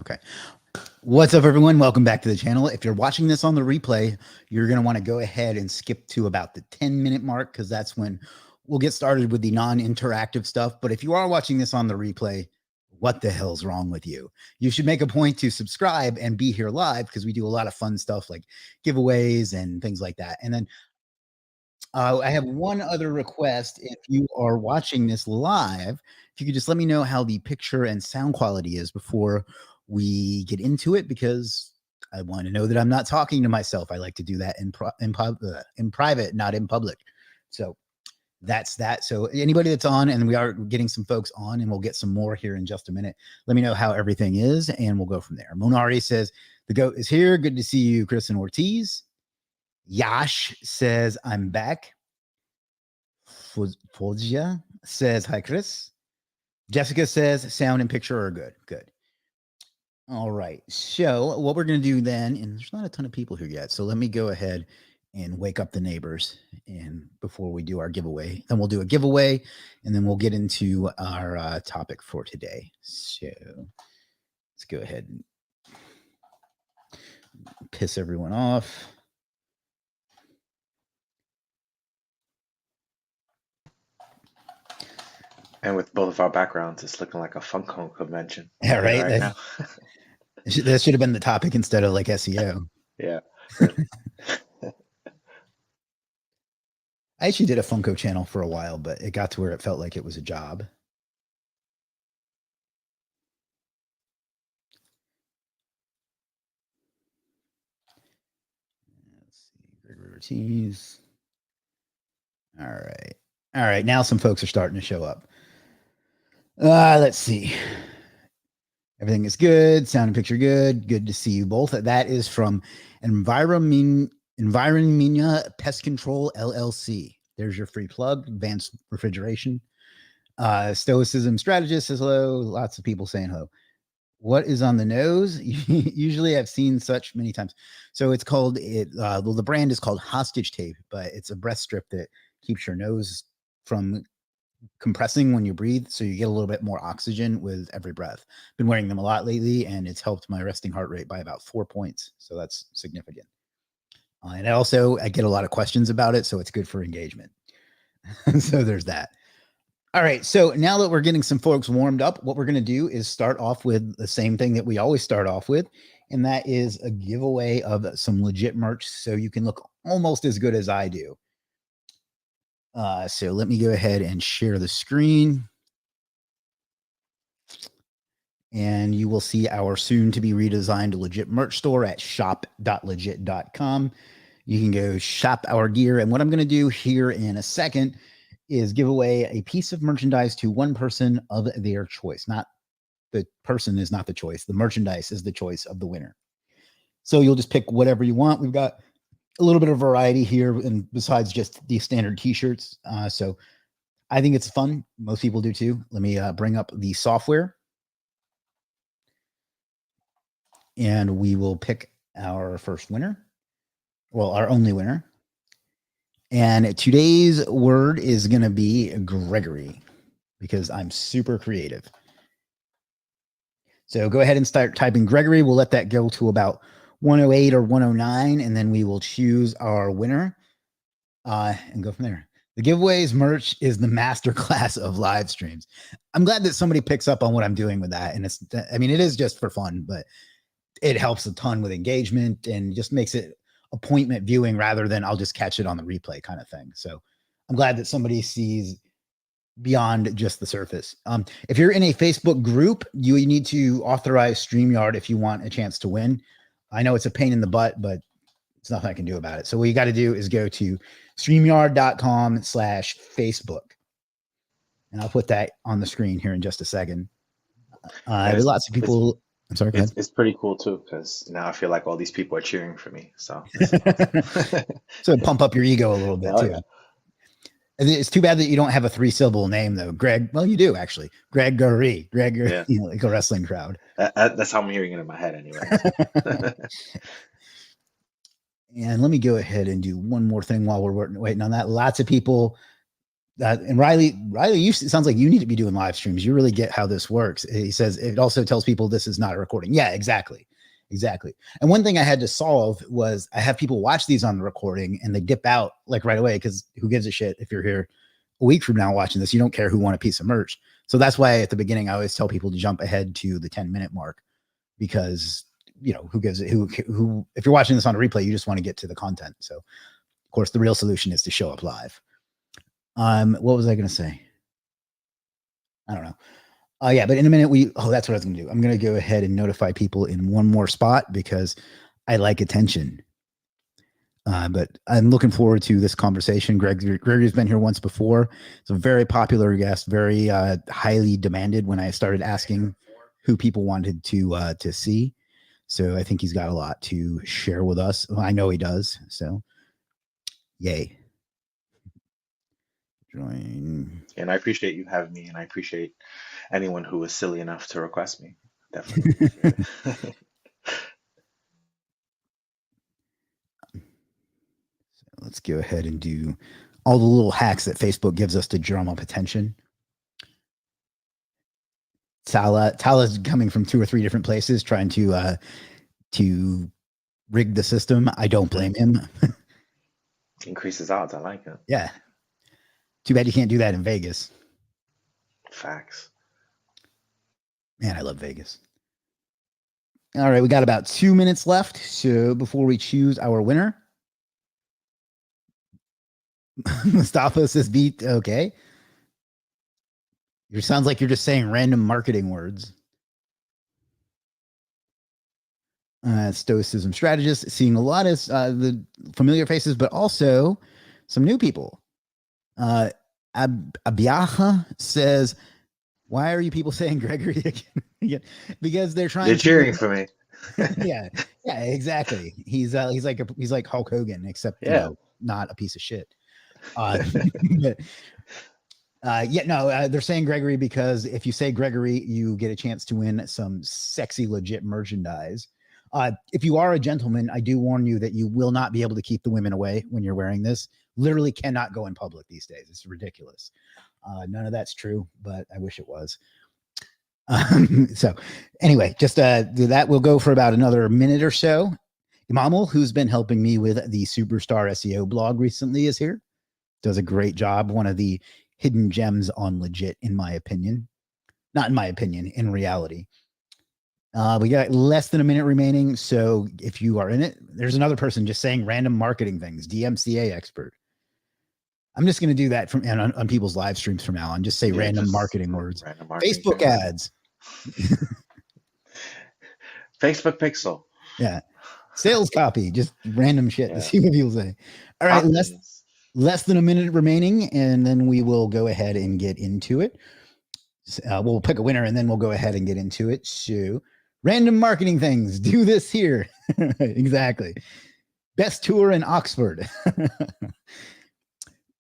Okay. What's up, everyone? Welcome back to the channel. If you're watching this on the replay, you're going to want to go ahead and skip to about the 10-minute mark because that's when we'll get started with the non-interactive stuff. But if you are watching this on the replay, what the hell's wrong with you? You should make a point to subscribe and be here live because we do a lot of fun stuff like giveaways and things like that. And then I have one other request. If you are watching this live, if you could just let me know how the picture and sound quality is before we get into it, because I want to know that I'm not talking to myself. I like to do that in private, not in public. So that's that. So anybody that's on, and we are getting some folks on, and we'll get some more here in just a minute. Let me know how everything is, and we'll go from there. Monari says, the GOAT is here. Good to see you, Kristen Ortiz. Yash says, I'm back. Foggia says, hi, Chris. Jessica says, sound and picture are good. Good. All right. So what we're going to do then, and there's not a ton of people here yet, so let me go ahead and wake up the neighbors and before we do our giveaway. Then we'll do a giveaway, and then we'll get into our topic for today. So let's go ahead and piss everyone off. And with both of our backgrounds, it's looking like a Funko convention. Yeah, right. Right now. That should have been the topic instead of like SEO. Yeah. I actually did a Funko channel for a while, but it got to where it felt like it was a job. Let's see, Gregory Ortiz. All right. All right. Now some folks are starting to show up. Let's see. Everything is good. Sound and picture good. Good to see you both. That is from Environmina Pest Control LLC. There's your free plug. Advanced Refrigeration. Stoicism Strategist says hello. Lots of people saying hello. What is on the nose? Usually I've seen such many times. So it's called the brand is called Hostage Tape, but it's a breath strip that keeps your nose from compressing when you breathe, so you get a little bit more oxygen with every breath. Been wearing them a lot lately, and it's helped my resting heart rate by about 4 points, so that's significant. And I get a lot of questions about it, so it's good for engagement. So there's that. All right, so now that we're getting some folks warmed up, what we're going to do is start off with the same thing that we always start off with, and that is a giveaway of some legit merch so you can look almost as good as I do. So let me go ahead and share the screen. And you will see our soon to be redesigned legit merch store at shop.legit.com. You can go shop our gear. And what I'm going to do here in a second is give away a piece of merchandise to one person of their choice. Not the person is not the choice. The merchandise is the choice of the winner. So you'll just pick whatever you want. We've got a little bit of variety here, and besides just the standard t-shirts. So I think it's fun. Most people do too. Let me bring up the software. And we will pick our first winner. Well, our only winner. And today's word is going to be Gregory, because I'm super creative. So go ahead and start typing Gregory. We'll let that go to about 108 or 109, and then we will choose our winner and go from there. The giveaways merch is the masterclass of live streams. I'm glad that somebody picks up on what I'm doing with that. And it is just for fun, but it helps a ton with engagement and just makes it appointment viewing rather than I'll just catch it on the replay kind of thing. So I'm glad that somebody sees beyond just the surface. If you're in a Facebook group, you need to authorize StreamYard if you want a chance to win. I know it's a pain in the butt, but it's nothing I can do about it. So what you got to do is go to StreamYard.com/Facebook. And I'll put that on the screen here in just a second. Lots of people. I'm sorry. It's pretty cool too, because now I feel like all these people are cheering for me. So, so pump up your ego a little bit too. Yeah. It's too bad that you don't have a 3-syllable name though, Greg. Well, you do actually, Gregory, yeah. Like a wrestling crowd. That's how I'm hearing it in my head, anyway. And let me go ahead and do one more thing while we're waiting on that. Lots of people And Riley, it sounds like you need to be doing live streams. You really get how this works. He says it also tells people this is not a recording. Yeah, exactly. And one thing I had to solve was I have people watch these on the recording and they dip out like right away because who gives a shit if you're here a week from now watching this? You don't care who won a piece of merch. So that's why at the beginning I always tell people to jump ahead to the 10-minute mark because who gives it? Who? If you're watching this on a replay, you just want to get to the content. So of course the real solution is to show up live. What was I going to say? I don't know. Yeah, but in a minute that's what I was going to do. I'm going to go ahead and notify people in one more spot because I like attention. But I'm looking forward to this conversation. Gregory's been here once before. It's a very popular guest, very highly demanded when I started asking who people wanted to see. So I think he's got a lot to share with us. Well, I know he does. So yay. Join. And I appreciate you having me, and I appreciate anyone who was silly enough to request me. Definitely appreciate it. So let's go ahead and do all the little hacks that Facebook gives us to drum up attention. Tala's coming from 2 or 3 different places trying to rig the system. I don't blame him. Increases odds. I like it. Yeah. Too bad you can't do that in Vegas. Facts. Man, I love Vegas. All right, we got about 2 minutes left. So before we choose our winner, Mustafa says beat. Okay. It sounds like you're just saying random marketing words. Stoicism strategist, seeing a lot of the familiar faces, but also some new people. Abiaha says, why are you people saying Gregory again? Because they're trying. They're cheering for me. yeah, exactly. He's like Hulk Hogan, except not a piece of shit. But, they're saying Gregory because if you say Gregory, you get a chance to win some sexy, legit merchandise. If you are a gentleman, I do warn you that you will not be able to keep the women away when you're wearing this. Literally cannot go in public these days. It's ridiculous. None of that's true, but I wish it was. So anyway, just that will go for about another minute or so. Imamul, who's been helping me with the Superstar SEO blog recently, is here. Does a great job. One of the hidden gems on Legit, in my opinion. Not in my opinion, in reality. We got less than a minute remaining. So if you are in it, there's another person just saying random marketing things, DMCA expert. I'm just going to do that on people's live streams from now on. Just say random marketing words. Random marketing Facebook ads. Facebook pixel. Yeah. Sales copy. Just random shit to see what people say. All right. Less than a minute remaining, and then we will go ahead and get into it. We'll pick a winner, and then we'll go ahead and get into it. So random marketing things. Do this here. Exactly. Best tour in Oxford.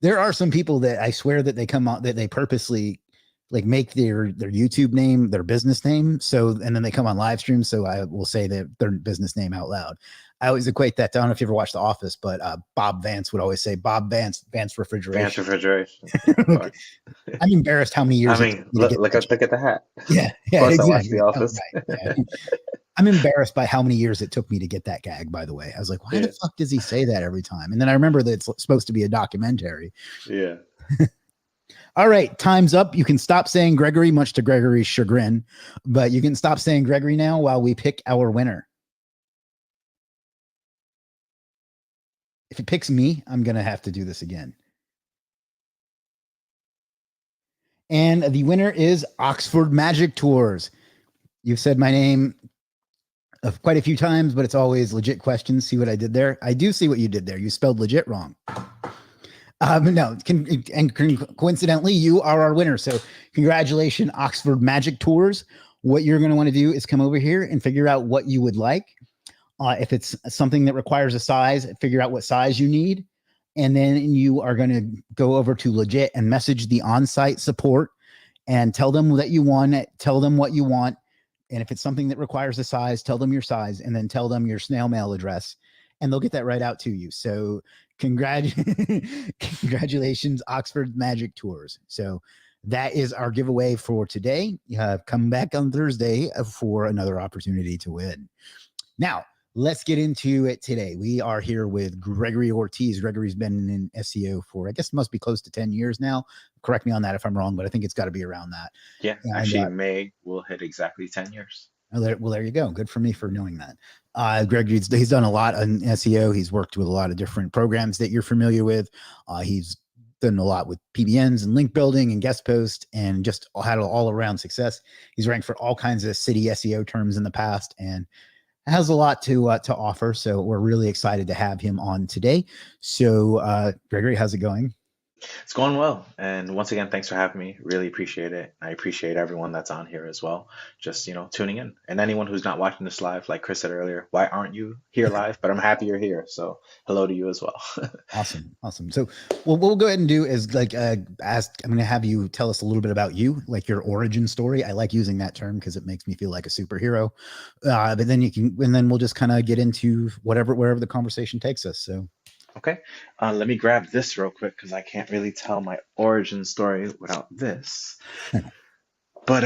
There are some people that I swear that they come out that they purposely like make their YouTube name their business name. So, and then they come on live stream. So I will say their business name out loud. I always equate that to, I don't know if you ever watched The Office, but Bob Vance would always say Bob Vance Refrigeration. Vance Refrigeration. I'm embarrassed how many years. I mean, look at the hat. Yeah, of course exactly. I watched The Office. Oh, right. Yeah. I'm embarrassed by how many years it took me to get that gag, by the way. I was like, why the fuck does he say that every time? And then I remember that it's supposed to be a documentary. Yeah. All right, time's up. You can stop saying Gregory, much to Gregory's chagrin, but you can stop saying Gregory now while we pick our winner. If it picks me, I'm going to have to do this again. And the winner is Oxford Magic Tours. You've said my name quite a few times, but it's always legit questions. See what I did there? I do see what you did there. You spelled legit wrong. No, coincidentally, you are our winner. So congratulations, Oxford Magic Tours. What you're going to want to do is come over here and figure out what you would like. If it's something that requires a size, figure out what size you need. And then you are going to go over to Legit and message the on-site support and tell them that you won, tell them what you want. And if it's something that requires a size, tell them your size and then tell them your snail mail address. and they'll get that right out to you. So congratulations, Oxford Magic Tours. So that is our giveaway for today. Come back on Thursday for another opportunity to win. Now, let's get into it today. We are here with Gregory Ortiz. Gregory's been in SEO for, I guess, must be close to 10 years now. Correct me on that if I'm wrong, but I think it's got to be around that. Yeah, And actually, May will hit exactly 10 years. well, there you go. Good for me for knowing that. Greg, he's done a lot on SEO. He's worked with a lot of different programs that you're familiar with. He's done a lot with PBNs and link building and guest post, and just had all around success. He's ranked for all kinds of city SEO terms in the past, and has a lot to offer. So we're really excited to have him on today. So, Gregory, how's it going? It's going well. And once again, thanks for having me. Really appreciate it. I appreciate everyone that's on here as well. Just, tuning in. And anyone who's not watching this live, like Chris said earlier, why aren't you here live? But I'm happy you're here. So hello to you as well. Awesome. So, what we'll go ahead and do is ask. I'm going to have you tell us a little bit about you, like your origin story. I like using that term because it makes me feel like a superhero. But then and then we'll just kind of get into wherever the conversation takes us. So, Okay, let me grab this real quick because I can't really tell my origin story without this. But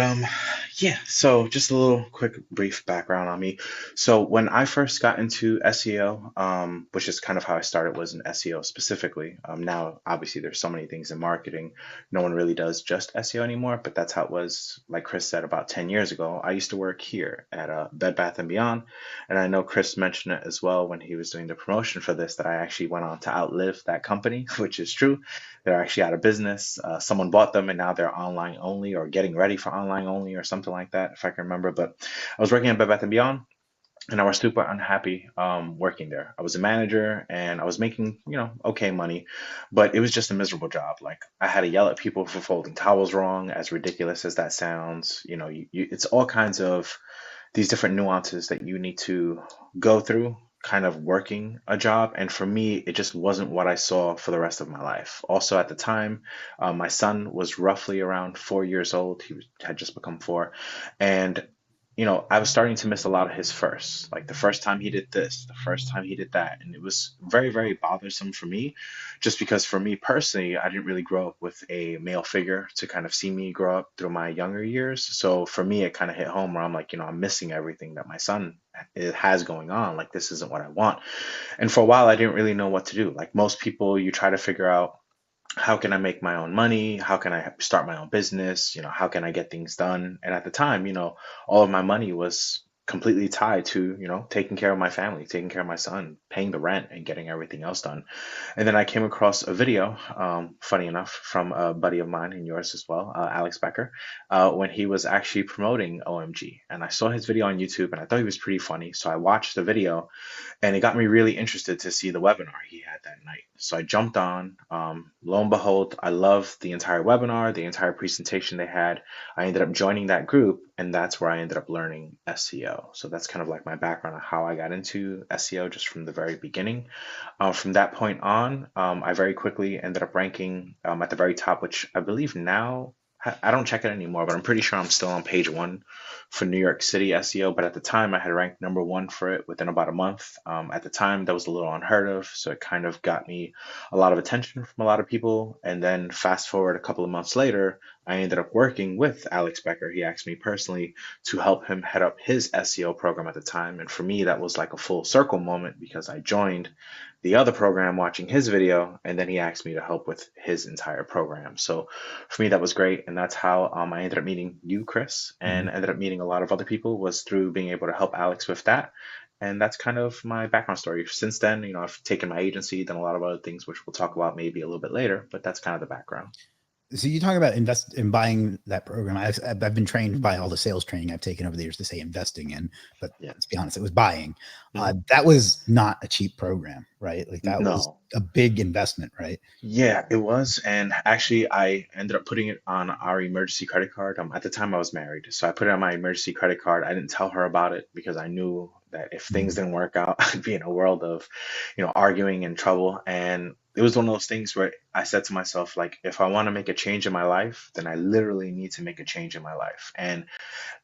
yeah, so just a little quick brief background on me. So when I first got into SEO, which is kind of how I started, was in SEO specifically. Now obviously there's so many things in marketing. No one really does just SEO anymore, but that's how it was, like Chris said, about 10 years ago. I used to work here at Bed Bath and Beyond, and I know Chris mentioned it as well when he was doing the promotion for this, that I actually went on to outlive that company, which is true. They're actually out of business. Someone bought them and now they're online only or getting ready for online only or something like that, if I can remember. But I was working at Bed Bath& and Beyond and I was super unhappy working there. I was a manager and I was making, okay money, but it was just a miserable job. Like I had to yell at people for folding towels wrong, as ridiculous as that sounds. It's all kinds of these different nuances that you need to go through kind of working a job. And for me, it just wasn't what I saw for the rest of my life. Also, at the time, my son was roughly around 4 years old. Had just become four. And I was starting to miss a lot of his firsts. Like the first time he did this, the first time he did that. And it was very, very bothersome for me, just because for me personally, I didn't really grow up with a male figure to kind of see me grow up through my younger years. So for me, it kind of hit home where I'm like, I'm missing everything that my son has going on. Like this isn't what I want. And for a while, I didn't really know what to do. Like most people, you try to figure out, how can I make my own money? How can I start my own business? How can I get things done? And at the time, all of my money was completely tied to, taking care of my family, taking care of my son, paying the rent, and getting everything else done. And then I came across a video, funny enough, from a buddy of mine and yours as well, Alex Becker, when he was actually promoting OMG. And I saw his video on YouTube and I thought he was pretty funny. So I watched the video and it got me really interested to see the webinar he had that night. So I jumped on. Lo and behold, I loved the entire webinar, the entire presentation they had. I ended up joining that group, and that's where I ended up learning SEO. So that's kind of like my background on how I got into SEO just from the very beginning. From that point on, I very quickly ended up ranking at the very top, which I believe now, I don't check it anymore, but I'm pretty sure I'm still on page one for New York City SEO. But at the time, I had ranked number one for it within about a month. At the time, that was a little unheard of. So it kind of got me a lot of attention from a lot of people. And then fast forward a couple of months later, I ended up working with Alex Becker. He asked me personally to help him head up his SEO program at the time. And for me, that was like a full circle moment because I joined the other program watching his video, and then he asked me to help with his entire program. So for me, that was great. And that's how I ended up meeting you, Chris, and ended up meeting a lot of other people was through being able to help Alex with that. And that's kind of my background story. Since then, I've taken my agency, done a lot of other things, which we'll talk about maybe a little bit later, but that's kind of the background. So you talk about invest in buying that program. I've been trained by all the sales training I've taken over the years to say investing in, but Yeah. let's be honest, it was buying. Mhm. That was not a cheap program, right? Like that was No. a big investment, right? Yeah, it was. And actually, I ended up putting it on our emergency credit card. At the time, I was married. So I put it on my emergency credit card. I didn't tell her about it because I knew that if things Mhm. didn't work out, I'd be in a world of, arguing and trouble. And it was one of those things where I said to myself, like, if I want to make a change in my life, then I literally need to make a change in my life. And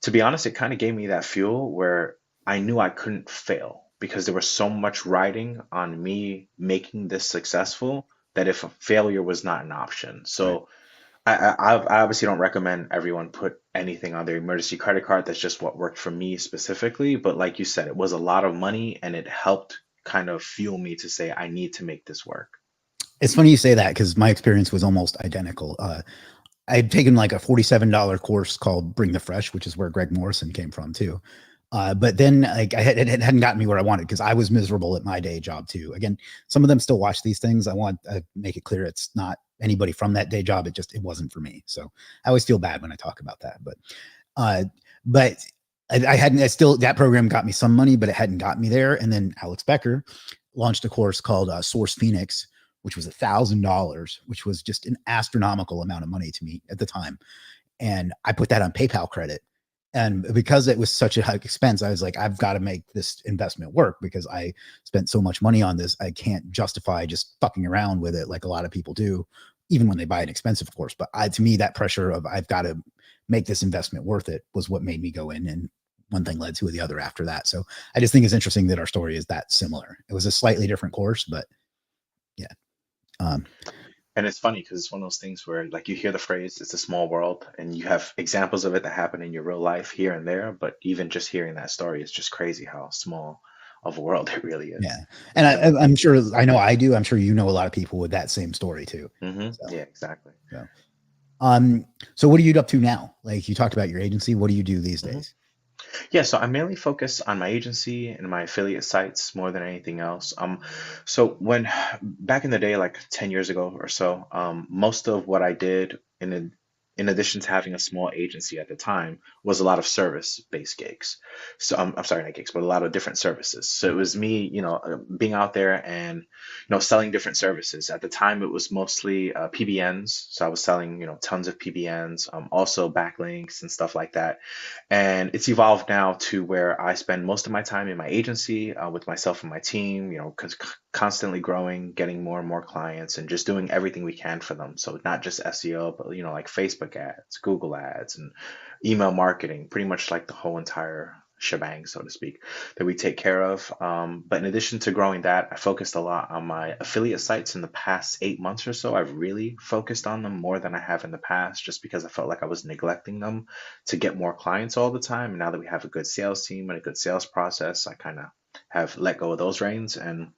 to be honest, it kind of gave me that fuel where I knew I couldn't fail. because there was so much riding on me making this successful that if a failure was not an option. Right. So I obviously don't recommend everyone put anything on their emergency credit card. That's just what worked for me specifically. But like you said, it was a lot of money and it helped kind of fuel me to say, I need to make this work. It's funny you say that because my experience was almost identical. I had taken like a $47 course called Bring the Fresh, which is where Greg Morrison came from too. But then like it hadn't gotten me where I wanted because I was miserable at my day job too. Again, some of them still watch these things. I want to make it clear it's not anybody from that day job. It wasn't for me. So I always feel bad when I talk about that. Uh, but I hadn't. I still that program got me some money, but it hadn't got me there. And then Alex Becker launched a course called Source Phoenix, which was $1,000, which was just an astronomical amount of money to me at the time. And I put that on PayPal credit. And because it was such a high expense, I was like, I've got to make this investment work because I spent so much money on this. I can't justify just fucking around with it like a lot of people do, even when they buy an expensive course. But to me, that pressure of I've got to make this investment worth it was what made me go in. And one thing led to the other after that. So I just think it's interesting that our story is that similar. It was a slightly different course, but yeah. Um, And it's funny because it's one of those things where, like, you hear the phrase, it's a small world, and you have examples of it that happen in your real life here and there. But even just hearing that story is just crazy how small of a world it really Yeah. is. And Similar to I'm you. sure I know I do. I'm sure you know a lot of people with that same story too. So, Yeah, exactly. so, um, so what are you up to now? Like you talked about your agency. What do you do these hmm days? Yeah, so I mainly focus on my agency and my affiliate sites more than anything else. So when back in the day, like 10 years ago or so, most of what I did in addition to having a small agency at the time was a lot of service-based gigs. So I'm sorry, not gigs, but a lot of different services. So it was me, being out there and selling different services. At the time, it was mostly PBNs. So I was selling, tons of PBNs, also backlinks and stuff like that. And it's evolved now to where I spend most of my time in my agency with myself and my team, constantly growing, getting more and more clients, and just doing everything we can for them. So not just SEO, but like Facebook ads, Google ads, and email marketing, pretty much like the whole entire shebang, so to speak, that we take care of. But in addition to growing that, I focused a lot on my affiliate sites in the past 8 months or so. I've really focused on them more than I have in the past, just because I felt like I was neglecting them to get more clients all the time. And now that we have a good sales team and a good sales process, I kind of have let go of those reins. And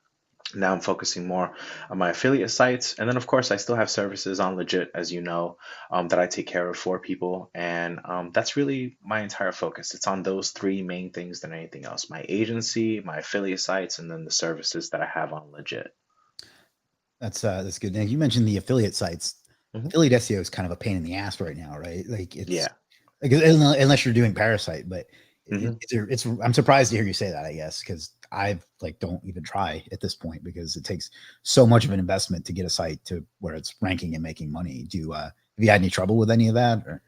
now I'm focusing more on my affiliate sites. And then, of course, I still have services on Legit, as you know, that I take care of for people. And that's really my entire focus. It's on those three main things than anything else: my agency, my affiliate sites, and then the services that I have on Legit. That's good. Now you mentioned the affiliate sites. hmm Affiliate SEO is kind of a pain in the ass right now, right? Like it's Yeah. like unless you're doing Parasite, but hmm it's I'm surprised to hear you say that. I guess because I like don't even try at this point because it takes so much of an investment to get a site to where it's ranking and making money. Have you had any trouble with any of that? Or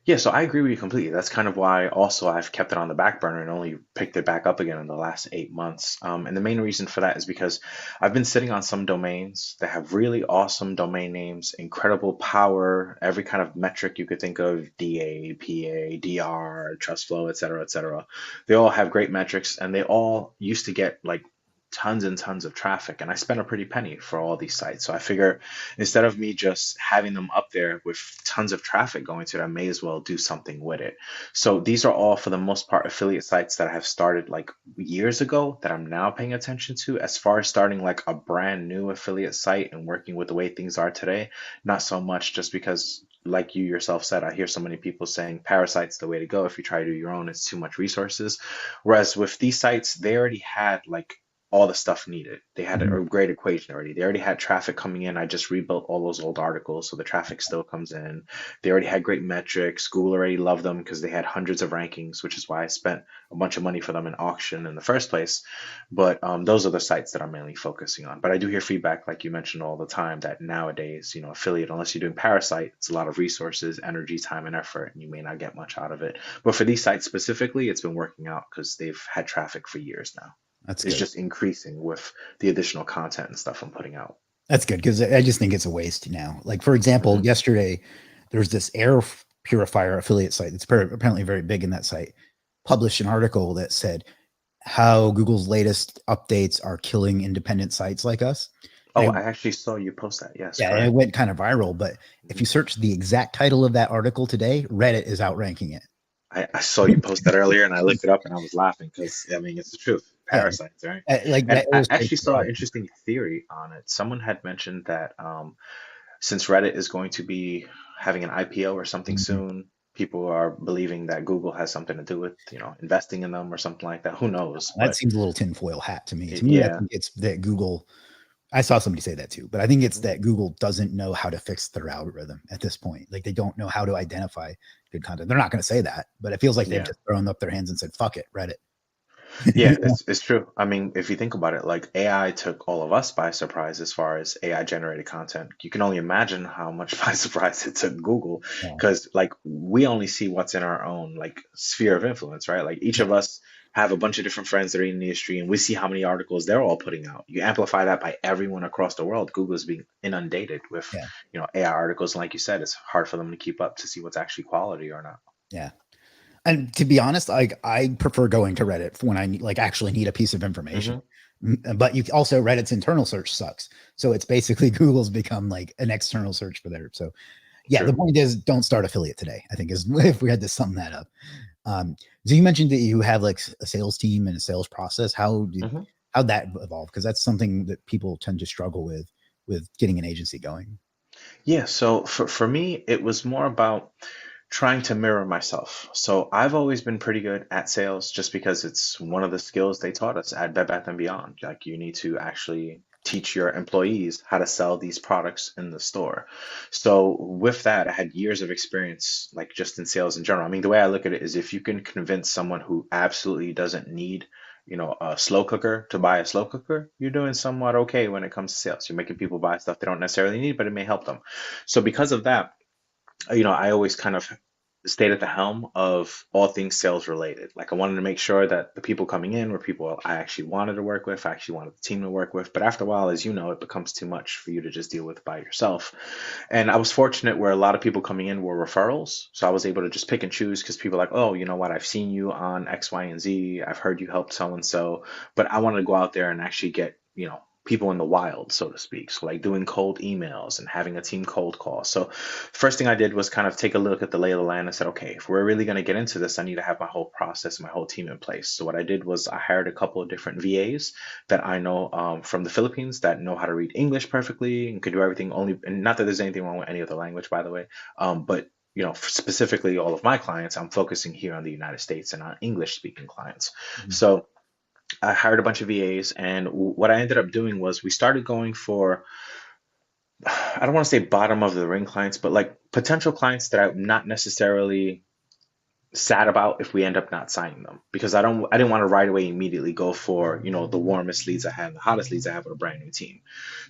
Yeah, so I agree with you completely. That's kind of why also I've kept it on the back burner and only picked it back up again in the last 8 months. And the main reason for that is because I've been sitting on some domains that have really awesome domain names, incredible power, every kind of metric you could think of: DA, PA, DR, trust flow, et cetera, et cetera. They all have great metrics and they all used to get like tons and tons of traffic. And I spent a pretty penny for all these sites. So I figure instead of me just having them up there with tons of traffic going to it, I may as well do something with it. So these are all, for the most part, affiliate sites that I have started like years ago that I'm now paying attention to. As far as starting like a brand new affiliate site and working with the way things are today, not so much, just because, like you yourself said, I hear so many people saying Parasite's the way to go. If you try to do your own, it's too much resources. Whereas with these sites, they already had like all the stuff needed. They had Mhm. a great equation already. They already had traffic coming in. I just rebuilt all those old articles, so the traffic still comes in. They already had great metrics. Google already loved them because they had hundreds of rankings, which is why I spent a bunch of money for them in auction in the first place. But those are the sites that I'm mainly focusing on. But I do hear feedback, like you mentioned all the time, that nowadays, affiliate, unless you're doing Parasite, it's a lot of resources, energy, time, and effort, and you may not get much out of it. But for these sites specifically, it's been working out because they've had traffic for years now. That's Is good. just increasing with the additional content and stuff I'm putting out. That's good because I just think it's a waste now. Like for example, hmm yesterday there's this air purifier affiliate site that's apparently very big in that site published an article that said how Google's latest updates are killing independent sites like us. Oh, And I actually saw you post that. Yes, yeah, and it correct. went kind of viral. But if Mhm. you search the exact title of that article today, Reddit is outranking it. I saw you post that earlier and I looked it up and I was laughing because I mean it's the truth. Yeah, Parasites, right? like And that I illustrates actually the saw an problem. interesting theory on it. Someone had mentioned that since Reddit is going to be having an IPO or something Mhm. soon, people are believing that Google has something to do with, investing in them or something like that. Who knows? That But seems a little tinfoil hat to me. To me, I yeah. think it's that Google. I saw somebody say that too, but I think it's Mhm. that Google doesn't know how to fix their algorithm at this point. Like they don't know how to identify good content. They're not going to say that, but it feels like they've Yeah. just thrown up their hands and said, "Fuck it, Reddit." Yeah, it's true. I mean, if you think about it, like AI took all of us by surprise as far as AI generated content. You can only imagine how much by surprise it took Google, Yeah, because like we only see what's in our own like sphere of influence, right? Like each yeah, of us have a bunch of different friends that are in the industry, and we see how many articles they're all putting out. You amplify that by everyone across the world. Google is being inundated with, yeah, AI articles, and like you said, it's hard for them to keep up to see what's actually quality or not. yeah. And to be honest, like I prefer going to Reddit when I like actually need a piece of information. Hmm. But you also Reddit's internal search sucks. So it's basically Google's become like an external search for there. So yeah, the True. point is don't start affiliate today, I think is if we had to sum that up. Um, so you mentioned that you have like a sales team and a sales process. How'd that evolve? Because that's something that people tend to struggle with getting an agency going. Yeah, so for me, it was more about trying to mirror myself. So I've always been pretty good at sales just because it's one of the skills they taught us at Bed Bath& and Beyond. Like you need to actually teach your employees how to sell these products in the store. So with that, I had years of experience, like just in sales in general. I mean, the way I look at it is if you can convince someone who absolutely doesn't need, a slow cooker to buy a slow cooker, you're doing somewhat okay when it comes to sales. You're making people buy stuff they don't necessarily need, but it may help them. So because of that, I always kind of stayed at the helm of all things sales related. Like I wanted to make sure that the people coming in were people I actually wanted to work with, I actually wanted the team to work with. But after a while, as you know, it becomes too much for you to just deal with by yourself. And I was fortunate where a lot of people coming in were referrals. So I was able to just pick and choose because people are like, oh, you know what, I've seen you on X, Y, and Z. I've heard you helped so and so. But I wanted to go out there and actually get, people in the wild, so to speak. So like doing cold emails and having a team cold call. So first thing I did was kind of take a look at the lay of the land and said, okay, if we're really going to get into this, I need to have my whole process, my whole team in place. So what I did was I hired a couple of different VAs that I know from the Philippines that know how to read English perfectly and could do everything only, and not that there's anything wrong with any other language, by the way, but specifically all of my clients, I'm focusing here on the United States and on English speaking clients. Mhm. So I hired a bunch of VAs, and what I ended up doing was we started going for, I don't want to say bottom of the ring clients, but like potential clients that I'm not necessarily sad about if we end up not signing them, because I didn't want to right away immediately go for, the warmest leads I have, the hottest leads I have with a brand new team.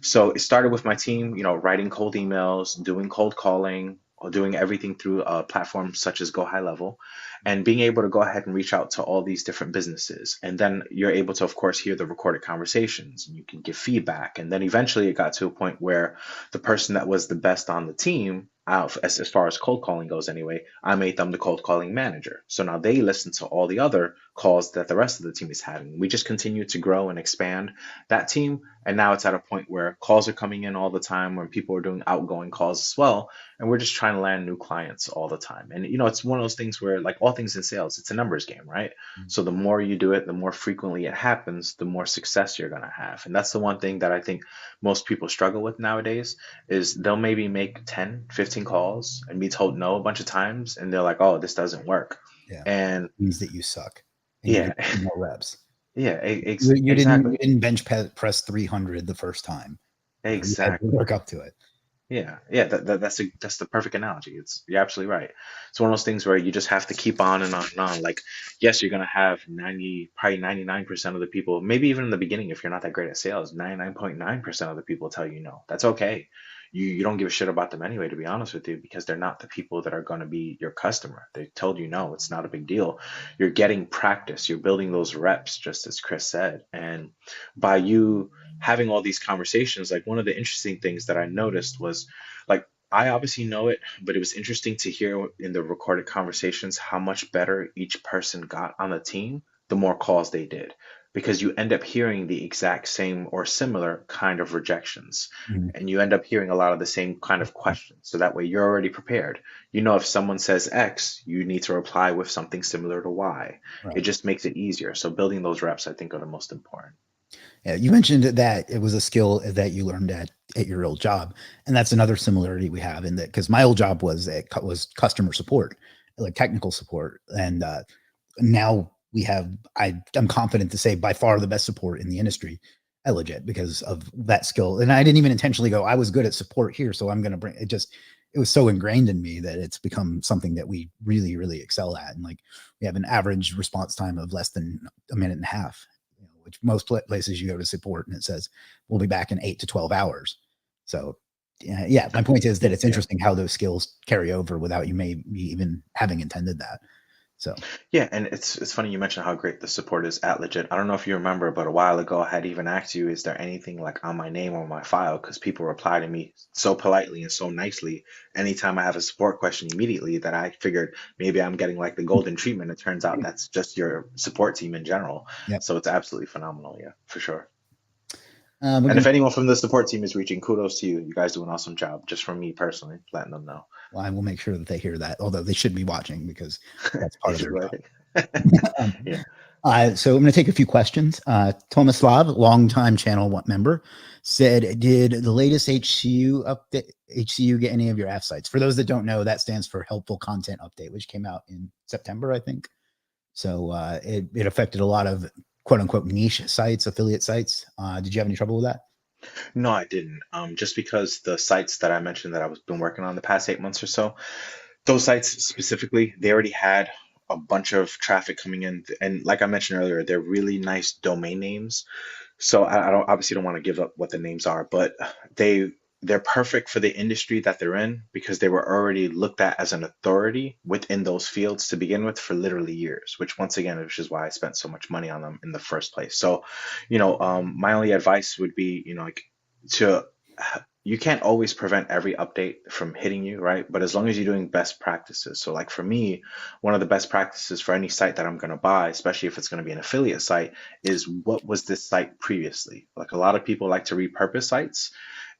So it started with my team, writing cold emails, doing cold calling, or doing everything through a platform such as Go High Level, and being able to go ahead and reach out to all these different businesses. And then you're able to, of course, hear the recorded conversations and you can give feedback. And then eventually it got to a point where the person that was the best on the team, out as far as cold calling goes anyway, I made them the cold calling manager. So now they listen to all the other calls that the rest of the team is having. We just continue to grow and expand that team. And now it's at a point where calls are coming in all the time, where people are doing outgoing calls as well. And we're just trying to land new clients all the time. And, it's one of those things where, like all things in sales, it's a numbers game, right? So the more you do it, the more frequently it happens, the more success you're going to have. And that's the one thing that I think most people struggle with nowadays is they'll maybe make 10, 15 calls and be told no a bunch of times, and they're like, oh, this doesn't work. Yeah, And means that you suck and you yeah, didn't do more reps. yeah, You exactly, didn't press 300 the first time. You had to exactly. work up to it. Yeah, yeah, that's the perfect analogy. You're absolutely right. It's one of those things where you just have to keep on and on and on. Like, yes, you're gonna have 90, probably 99% of the people, maybe even in the beginning, if you're not that great at sales, 99.9% of the people tell you no. That's okay. You don't give a shit about them anyway, to be honest with you, because they're not the people that are gonna be your customer. They told you no, it's not a big deal. You're getting practice, you're building those reps, just as Chris said. And by you having all these conversations, like one of the interesting things that I noticed was like I obviously know it, but it was interesting to hear in the recorded conversations how much better each person got on the team the more calls they did, because you end up hearing the exact same or similar kind of rejections. Mhm. And you end up hearing a lot of the same kind of questions. So that way you're already prepared. You know, if someone says X, you need to reply with something similar to Y. It Right. just makes it easier. So building those reps, I think, are the most important. Yeah, you mentioned that it was a skill that you learned at your old job, and that's another similarity we have in that because my old job was customer support, like technical support, and now we have I'm confident to say by far the best support in the industry at Legit because of that skill. And I didn't even intentionally go, I was good at support here, so I'm going to bring it. Just it was so ingrained in me that it's become something that we really really excel at. And like we have an average response time of less than a minute and a half, which most places you go to support and it says we'll be back in 8 to 12 hours. So yeah, my point is that it's Yeah. interesting how those skills carry over without you maybe even having intended that. So Yeah, and it's funny you mentioned how great the support is at Legit. I don't know if you remember, but a while ago I had even asked you, is there anything like on my name or my file? Because people reply to me so politely and so nicely anytime I have a support question immediately that I figured maybe I'm getting like the golden treatment. It turns out that's just your support team in general. yeah, So it's absolutely phenomenal, yeah, for sure. we're And gonna if anyone from the support team is reaching, kudos to you. You guys do an awesome job, just from me personally, letting them know. well, I will make sure that they hear that, although they should be watching because that's part of their job. Right. um, Yeah. so I'm going to take a few questions. Tomislav, longtime channel member, said, "Did the latest HCU update HCU get any of your F sites?" For those that don't know, that stands for Helpful Content Update, which came out in September, I think. So it affected a lot of quote unquote niche sites, affiliate sites. Did you have any trouble with that? No, I didn't. Just because the sites that I mentioned that I was been working on the past 8 months or so, those sites specifically, they already had a bunch of traffic coming in, and like I mentioned earlier, they're really nice domain names. So I don't obviously don't want to give up what the names are, but they they're perfect for the industry that they're in because they were already looked at as an authority within those fields to begin with for literally years, which once again, which is why I spent so much money on them in the first place. So, my only advice would be, like to you can't always prevent every update from hitting you, right? But as long as you're doing best practices. So like for me, one of the best practices for any site that I'm going to buy, especially if it's going to be an affiliate site, is what was this site previously? Like a lot of people like to repurpose sites.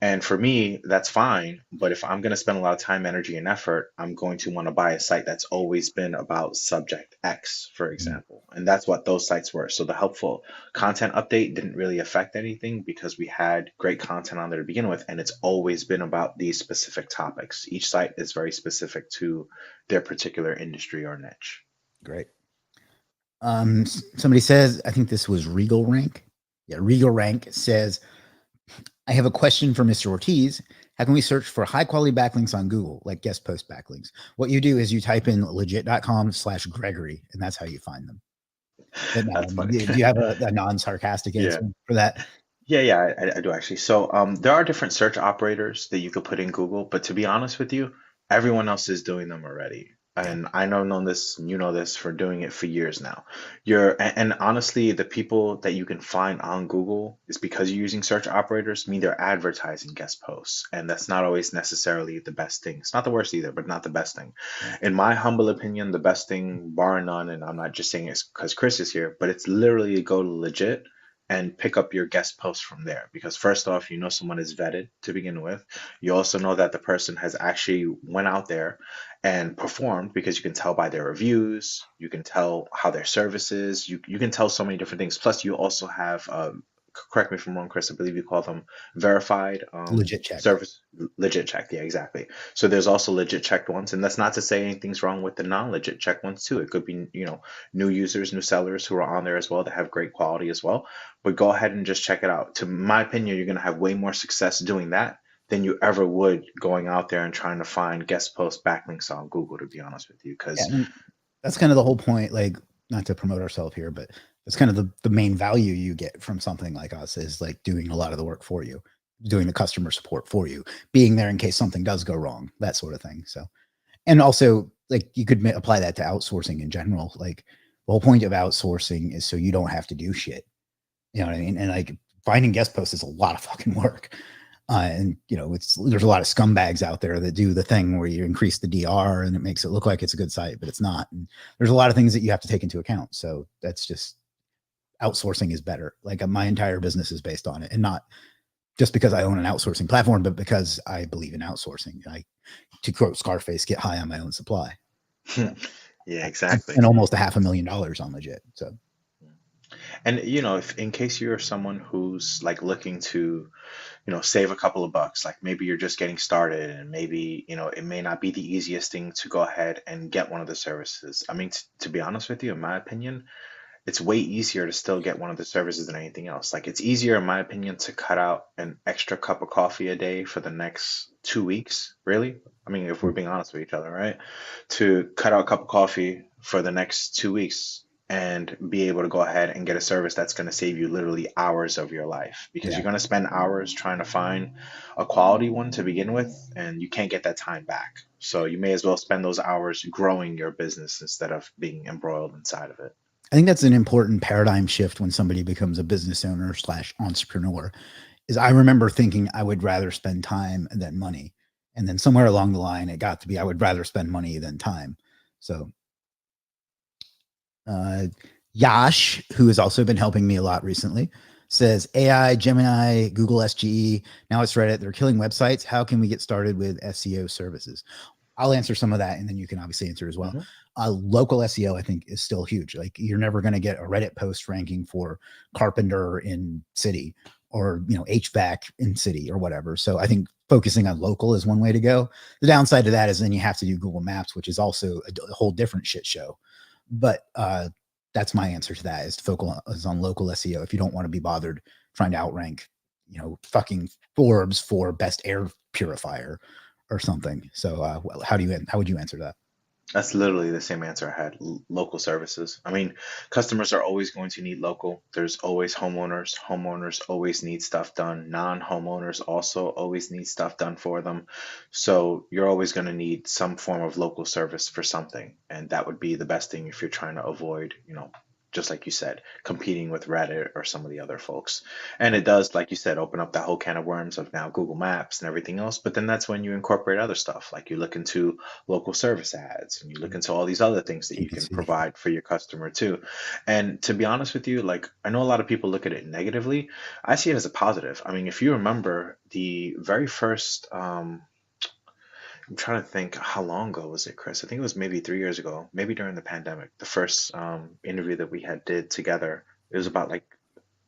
And for me, that's fine. But if I'm going to spend a lot of time, energy, and effort, I'm going to want to buy a site that's always been about subject X, for Mm, example. And that's what those sites were. So the helpful content update didn't really affect anything because we had great content on there to begin with. And it's always been about these specific topics. Each site is very specific to their particular industry or niche. great. Somebody says, I think this was Regal Rank. Yeah, Regal Rank says, I have a question for Mr. Ortiz. How can we search for high quality backlinks on Google, like guest post backlinks? What you do is you type in legit.com/Gregory, and that's how you find them. But no, That's funny. do you have a non sarcastic Yeah. answer for that? Yeah, I do actually. So, there are different search operators that you could put in Google, but to be honest with you, everyone else is doing them already. Yeah. And I know this, you know this for doing it for years now. And honestly, the people that you can find on Google is because you're using search operators, mean they're advertising guest posts. And that's not always necessarily the best thing. It's not the worst either, but not the best thing. Yeah. In my humble opinion, the best thing, bar none, and I'm not just saying it because Chris is here, but it's literally go to Legit and pick up your guest post from there. Because first off, you know someone is vetted to begin with. You also know that the person has actually went out there and performed because you can tell by their reviews, you can tell how their service is, you can tell so many different things. Plus, you also have correct me if I'm wrong, Chris. I believe you call them verified Legit checked. service legit checked. Yeah, exactly. So there's also legit checked ones, and that's not to say anything's wrong with the non-legit checked ones too. It could be new users, new sellers who are on there as well that have great quality as well. But go ahead and just check it out. To my opinion, you're gonna have way more success doing that than you ever would going out there and trying to find guest post backlinks on Google. To be honest with you, Yeah, because and that's kind of the whole point. Like, not to promote ourselves here, but that's kind of the main value you get from something like us is like doing a lot of the work for you, doing the customer support for you, being there in case something does go wrong, that sort of thing. So, and also like you could apply that to outsourcing in general. Like the whole point of outsourcing is so you don't have to do shit. You know what I mean? And like finding guest posts is a lot of fucking work. And there's a lot of scumbags out there that do the thing where you increase the DR and it makes it look like it's a good site, but it's not. And there's a lot of things that you have to take into account. So that's just outsourcing is better. Like my entire business is based on it, and not just because I own an outsourcing platform, but because I believe in outsourcing. To quote Scarface, get high on my own supply. Yeah, exactly. And almost $500,000 on legit. So, And if in case you're someone who's like looking to, save a couple of bucks, like maybe you're just getting started and maybe, it may not be the easiest thing to go ahead and get one of the services. I mean, to be honest with you, in my opinion, it's way easier to still get one of the services than anything else. Like it's easier, in my opinion, to cut out an extra cup of coffee a day for the next 2 weeks, really. I mean, if we're being honest with each other, right? To cut out a cup of coffee for the next 2 weeks and be able to go ahead and get a service that's going to save you literally hours of your life, because yeah. you're going to spend hours trying to find a quality one to begin with, and you can't get that time back. So you may as well spend those hours growing your business instead of being embroiled inside of it. I think that's an important paradigm shift when somebody becomes a business owner / entrepreneur. Is I remember thinking I would rather spend time than money. And then somewhere along the line, it got to be I would rather spend money than time. So Yash, who has also been helping me a lot recently, says AI, Gemini, Google SGE, now it's Reddit. They're killing websites. How can we get started with SEO services? I'll answer some of that, and then you can obviously answer as well. Local SEO, I think, is still huge. Like you're never going to get a Reddit post ranking for carpenter in city or HVAC in city or whatever. So I think focusing on local is one way to go. The downside to that is then you have to do Google Maps, which is also a whole different shit show. But that's my answer to that, is to focus on local SEO if you don't want to be bothered trying to outrank, fucking Forbes for best air purifier or something. So how would you answer that? That's literally the same answer I had. Local services. I mean, customers are always going to need local. There's always homeowners. Homeowners always need stuff done. Non-homeowners also always need stuff done for them. So you're always going to need some form of local service for something. And that would be the best thing if you're trying to avoid, just like you said, competing with Reddit or some of the other folks. And it does, like you said, open up that whole can of worms of now Google Maps and everything else. But then that's when you incorporate other stuff, like you look into local service ads and you look into all these other things that you can provide for your customer too. And to be honest with you, like I know a lot of people look at it negatively. I see it as a positive. I mean, if you remember the very first I'm trying to think, how long ago was it, Chris? I think it was maybe 3 years ago, maybe during the pandemic. The first interview that we had did together, it was about like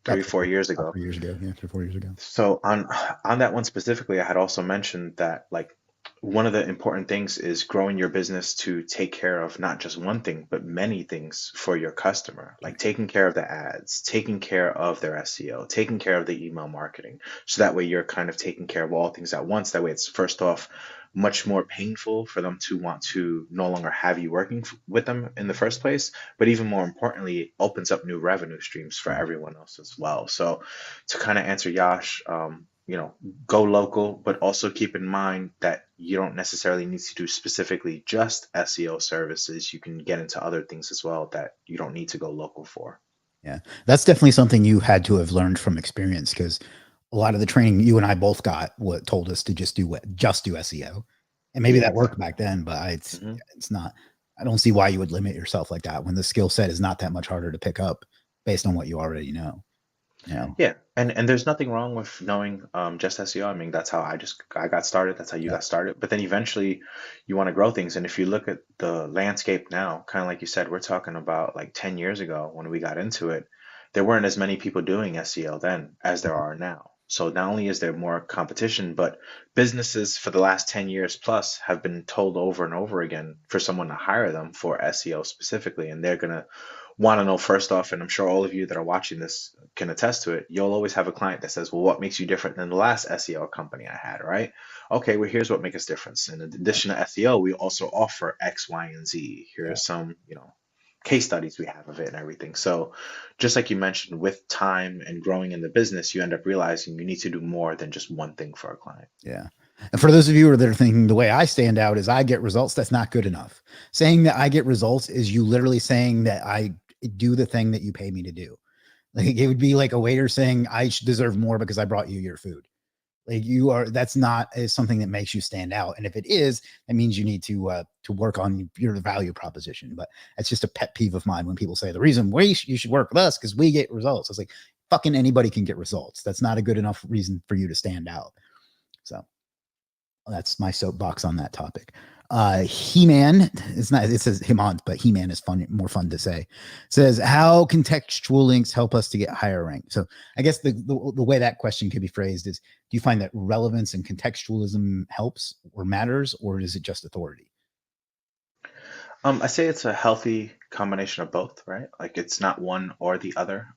three, 4 years ago. 4 years ago, yeah, 3 4 years ago. So on that one specifically, I had also mentioned that like one of the important things is growing your business to take care of not just one thing, but many things for your customer, like taking care of the ads, taking care of their SEO, taking care of the email marketing. So that way you're kind of taking care of all things at once. That way it's first off much more painful for them to want to no longer have you working with them in the first place. But even more importantly, it opens up new revenue streams for everyone else as well. So to kind of answer Yash, go local, but also keep in mind that you don't necessarily need to do specifically just SEO services. You can get into other things as well that you don't need to go local for. Yeah, that's definitely something you had to have learned from experience, because a lot of the training you and I both got told us to just do SEO, and maybe that worked back then, but it's not. I don't see why you would limit yourself like that when the skill set is not that much harder to pick up based on what you already know. Yeah, and there's nothing wrong with knowing just SEO. I mean, that's how I got started. That's how you got started. But then eventually, you want to grow things. And if you look at the landscape now, kind of like you said, we're talking about like 10 years ago when we got into it, there weren't as many people doing SEO then as there are now. So not only is there more competition, but businesses for the last 10 years plus have been told over and over again for someone to hire them for SEO specifically, and they're gonna want to know first off, and I'm sure all of you that are watching this can attest to it, you'll always have a client that says, well, what makes you different than the last SEO company I had, right? Okay, well, here's what makes us different. In addition to SEO, we also offer X, Y, and Z. Here are some, case studies we have of it and everything. So just like you mentioned, with time and growing in the business, you end up realizing you need to do more than just one thing for a client. Yeah. And for those of you that are thinking the way I stand out is I get results, that's not good enough. Saying that I get results is you literally saying that I do the thing that you pay me to do. Like it would be like a waiter saying I deserve more because I brought you your food. Like that's not something that makes you stand out. And if it is, that means you need to work on your value proposition. But it's just a pet peeve of mine when people say the reason you should work with us because we get results. It's like fucking anybody can get results. That's not a good enough reason for you to stand out. So that's my soapbox on that topic. He-Man, it's not, it says Himant, but He-Man is more fun to say. It says, how contextual links help us to get higher rank? So I guess the way that question could be phrased is, do you find that relevance and contextualism helps or matters, or is it just authority? I say it's a healthy combination of both, right? Like it's not one or the other.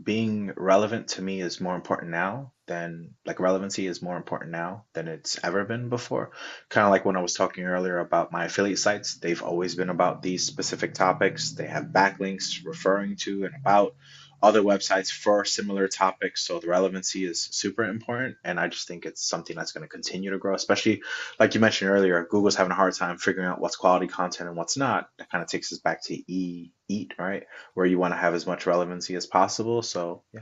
Being relevant to me is more important now than like relevancy is more important now than it's ever been before. Kind of like when I was talking earlier about my affiliate sites, they've always been about these specific topics. They have backlinks referring to and about other websites for similar topics. So the relevancy is super important. And I just think it's something that's going to continue to grow, especially like you mentioned earlier, Google's having a hard time figuring out what's quality content and what's not. That kind of takes us back to eat, right? Where you want to have as much relevancy as possible. So yeah.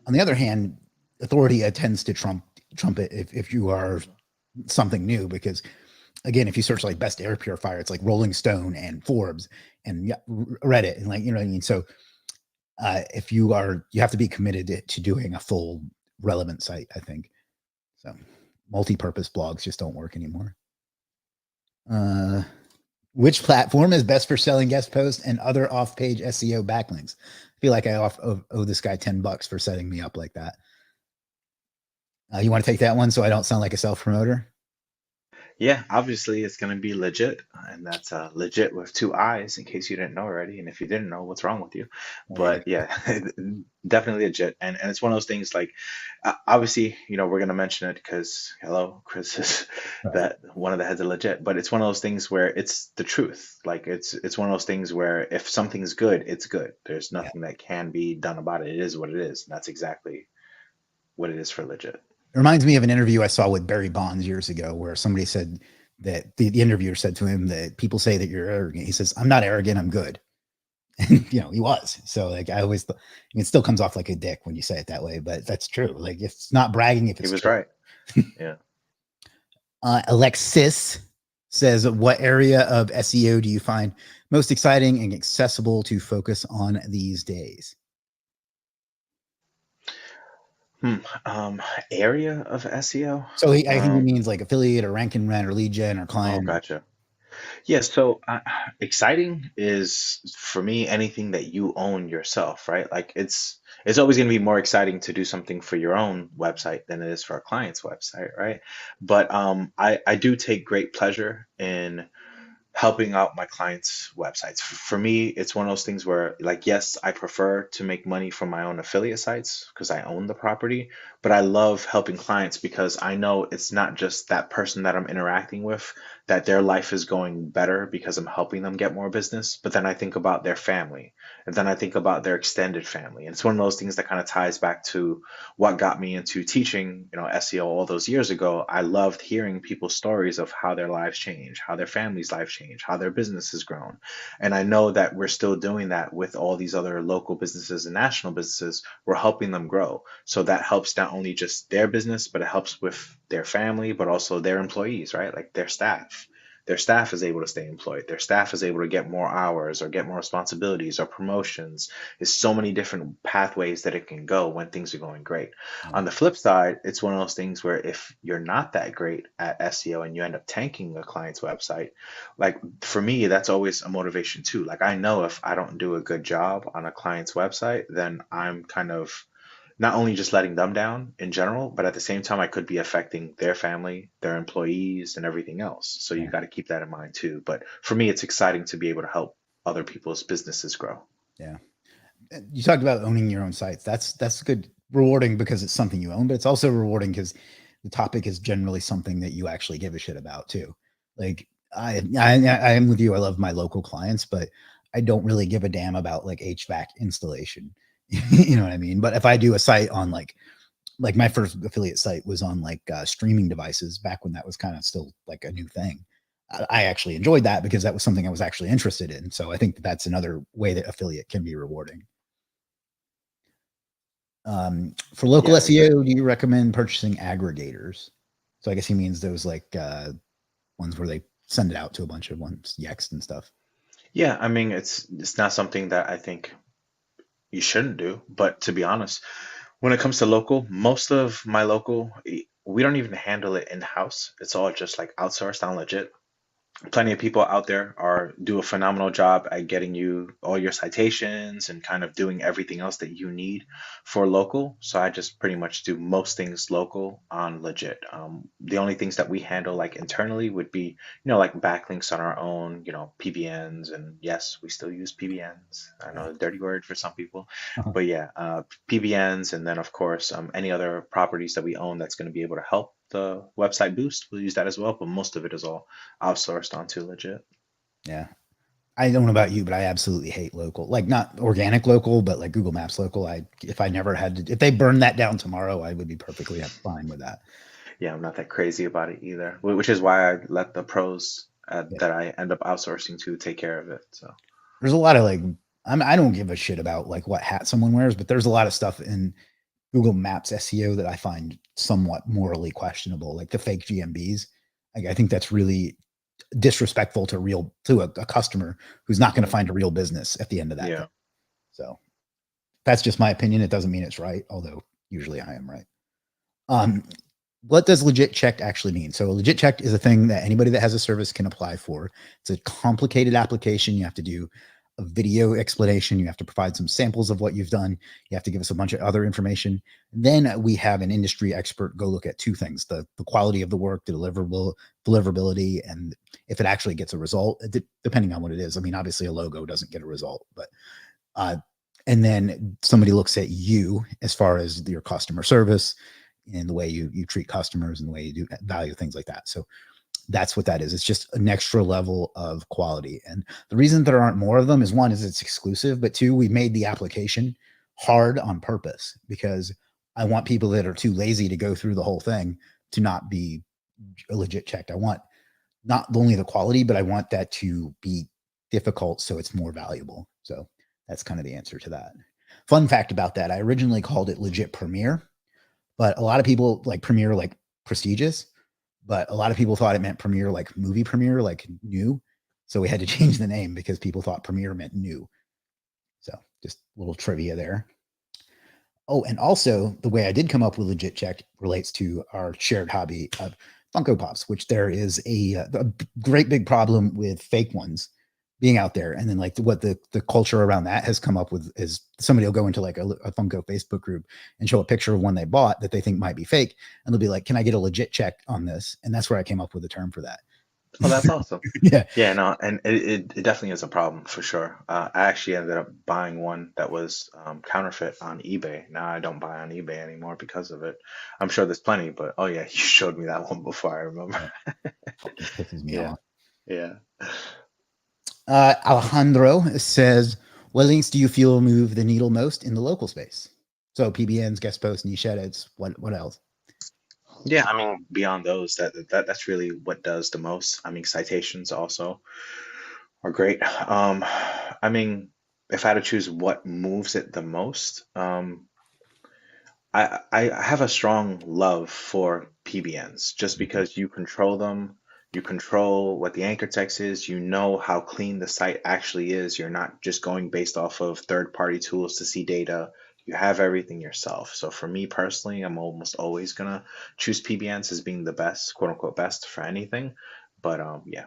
On the other hand, authority tends to trump it if you are something new, because again, if you search like best air purifier, it's like Rolling Stone and Forbes and Reddit and like, you know what I mean? So if you have to be committed to doing a full relevant site, I think. So multi-purpose blogs just don't work anymore. Which platform is best for selling guest posts and other off-page SEO backlinks? I feel like I owe this guy $10 for setting me up like that. You want to take that one so I don't sound like a self-promoter? Yeah, obviously it's going to be legit, and that's legit with two eyes in case you didn't know already. And if you didn't know, what's wrong with you? There you But yeah, definitely legit. And it's one of those things like, obviously, we're going to mention it because, hello, Chris is go. Right. that one of the heads of legit. But it's one of those things where it's the truth. Like it's one of those things where if something's good, it's good. There's Yeah. nothing that can be done about it. It is what it is. And that's exactly what it is for legit. It reminds me of an interview I saw with Barry Bonds years ago where somebody said that the interviewer said to him that people say that you're arrogant. He says, I'm not arrogant, I'm good. And, he was. So like, I always, it still comes off like a dick when you say it that way, but that's true. Like it's not bragging if He it's was true. right. Yeah. Alexis says, what area of SEO do you find most exciting and accessible to focus on these days? Area of SEO. So I think he Um, means like affiliate or rank and rent or lead gen or oh, client. gotcha. Yeah, so exciting is for me anything that you own yourself, right? Like it's always going to be more exciting to do something for your own website than it is for a client's website, right? But I do take great pleasure in helping out my clients' websites. For me, it's one of those things where, like, yes, I prefer to make money from my own affiliate sites because I own the property, but I love helping clients because I know it's not just that person that I'm interacting with, that their life is going better because I'm helping them get more business, but then I think about their family, and then I think about their extended family. And it's one of those things that kind of ties back to what got me into teaching, SEO all those years ago. I loved hearing people's stories of how their lives change, how their family's life changed, how their business has grown. And I know that we're still doing that with all these other local businesses and national businesses. We're helping them grow. So that helps not only just their business, but it helps with their family, but also their employees, right? Like their staff. Their staff is able to stay employed. Their staff is able to get more hours or get more responsibilities or promotions. There's so many different pathways that it can go when things are going great. Yeah. On the flip side, it's one of those things where if you're not that great at SEO and you end up tanking a client's website, like for me, that's always a motivation too. Like I know if I don't do a good job on a client's website, then I'm kind of not only just letting them down in general, but at the same time, I could be affecting their family, their employees, and everything else. So you Yeah. got to keep that in mind too. But for me, it's exciting to be able to help other people's businesses grow. Yeah. You talked about owning your own sites. That's good, rewarding because it's something you own, but it's also rewarding because the topic is generally something that you actually give a shit about too. Like I am with you. I love my local clients, but I don't really give a damn about like HVAC installation. You know what I mean? But if I do a site on like my first affiliate site was on like streaming devices back when that was kind of still like a new thing. I actually enjoyed that because that was something I was actually interested in. So I think that's another way that affiliate can be rewarding. For local Yeah, SEO, do you recommend purchasing aggregators? So I guess he means those like ones where they send it out to a bunch of ones, Yext and stuff. yeah. I mean, it's not something that I think you shouldn't do. But to be honest, when it comes to local, most of my local, we don't even handle it in house. It's all just like outsourced on legit. Plenty of people out there are do a phenomenal job at getting you all your citations and kind of doing everything else that you need for local. So I just pretty much do most things local on legit. The only things that we handle like internally would be, like backlinks on our own, PBNs, and yes, we still use PBNs. I know a dirty word for some people, Uh-huh. but yeah, PBNs, and then of course any other properties that we own that's going to be able to help the website boost. We'll use that as well, but most of it is all outsourced onto legit. Yeah. I don't know about you, but I absolutely hate local, like not organic local, but like Google Maps local. If I never had to, if they burned that down tomorrow, I would be perfectly fine with that. Yeah, I'm not that crazy about it either, which is why I let the pros Yeah. that I end up outsourcing to take care of it. So There's a lot of like, I don't give a shit about like what hat someone wears, but there's a lot of stuff in Google Maps SEO that I find somewhat morally questionable, like the fake GMBs. Like, I think that's really disrespectful to a customer who's not going to mhm. find a real business at the end of that thing. Yeah. So that's just my opinion. It doesn't mean it's right, although usually I am right. Um, what does legit checked actually mean? So a legit checked is a thing that anybody that has a service can apply for. It's a complicated application. You have to do a video explanation. You have to provide some samples of what you've done. You have to give us a bunch of other information. Then we have an industry expert go look at two things: the quality of the work, the deliverability, and if it actually gets a result, depending on what it is. I mean, obviously a logo doesn't get a result, but uh, and then somebody looks at you as far as your customer service and the way you treat customers and the way you do value things like that. So that's what that is. It's just an extra level of quality. And the reason there aren't more of them is, one, is it's exclusive, but two, we made the application hard on purpose because I want people that are too lazy to go through the whole thing to not be legit checked. I want not only the quality, but I want that to be difficult so it's more valuable. So that's kind of the answer to that. Fun fact about that, I originally called it legit premiere, but a lot of people like premiere like prestigious, but a lot of people thought it meant premiere like movie premiere, like new. So we had to change the name because people thought premiere meant new. So just a little trivia there. Oh, and also the way I did come up with legit check relates to our shared hobby of Funko Pops, which there is a great big problem with fake ones being out there. And then like what the culture around that has come up with is somebody will go into like a Funko Facebook group and show a picture of one they bought that they think might be fake. And they'll be like, can I get a legit check on this? And that's where I came up with the term for that. Oh, that's awesome. Yeah. Yeah, no, and it definitely is a problem for sure. I actually ended up buying one that was counterfeit on eBay. Now I don't buy on eBay anymore because of it. I'm sure there's plenty, but oh yeah, you showed me that one before, I remember. Yeah. Fucking pisses me Yeah, off. yeah. Alejandro says, what links do you feel move the needle most in the local space? So PBNs, guest posts, niche edits. What else? Yeah, I mean, beyond those, that's really what does the most. I mean, citations also are great. I mean, if I had to choose what moves it the most, I have a strong love for PBNs just because you control them. You control what the anchor text is. You know how clean the site actually is. You're not just going based off of third-party tools to see data. You have everything yourself. So for me personally, I'm almost always gonna choose PBNs as being the best, quote unquote, best for anything. But yeah,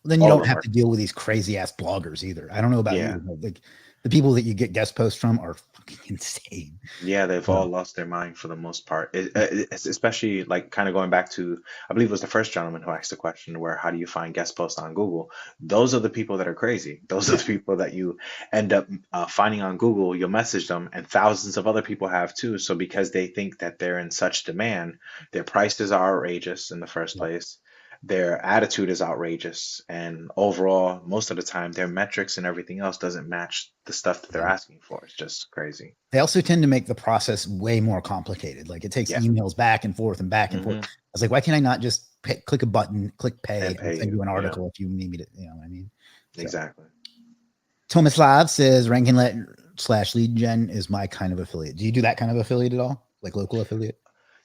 Well, then you all of don't them have are. to deal with these crazy ass bloggers either. I don't know about you, Yeah. but like the people that you get guest posts from are fucking insane. Yeah, they've all So, lost their mind for the most part. It's especially like kind of going back to, I believe it was the first gentleman who asked the question where how do you find guest posts on Google? Those are the people that are crazy. Those are yeah, the people that you end up finding on Google. You'll message them, and thousands of other people have too. So because they think that they're in such demand, their prices are outrageous in the first yeah. place. Their attitude is outrageous, and overall, most of the time, their metrics and everything else doesn't match the stuff that they're Yeah. asking for. It's just crazy. They also tend to make the process way more complicated. Like it takes Yeah. emails back and forth and back and forth. Hmm. I was like, why can't I not just click a button, click pay, And and pay send you you. an Yeah, article if you need me to, you know what I mean? So exactly. Thomas Live says slash lead gen is my kind of affiliate. Do you do that kind of affiliate at all? Like local affiliate?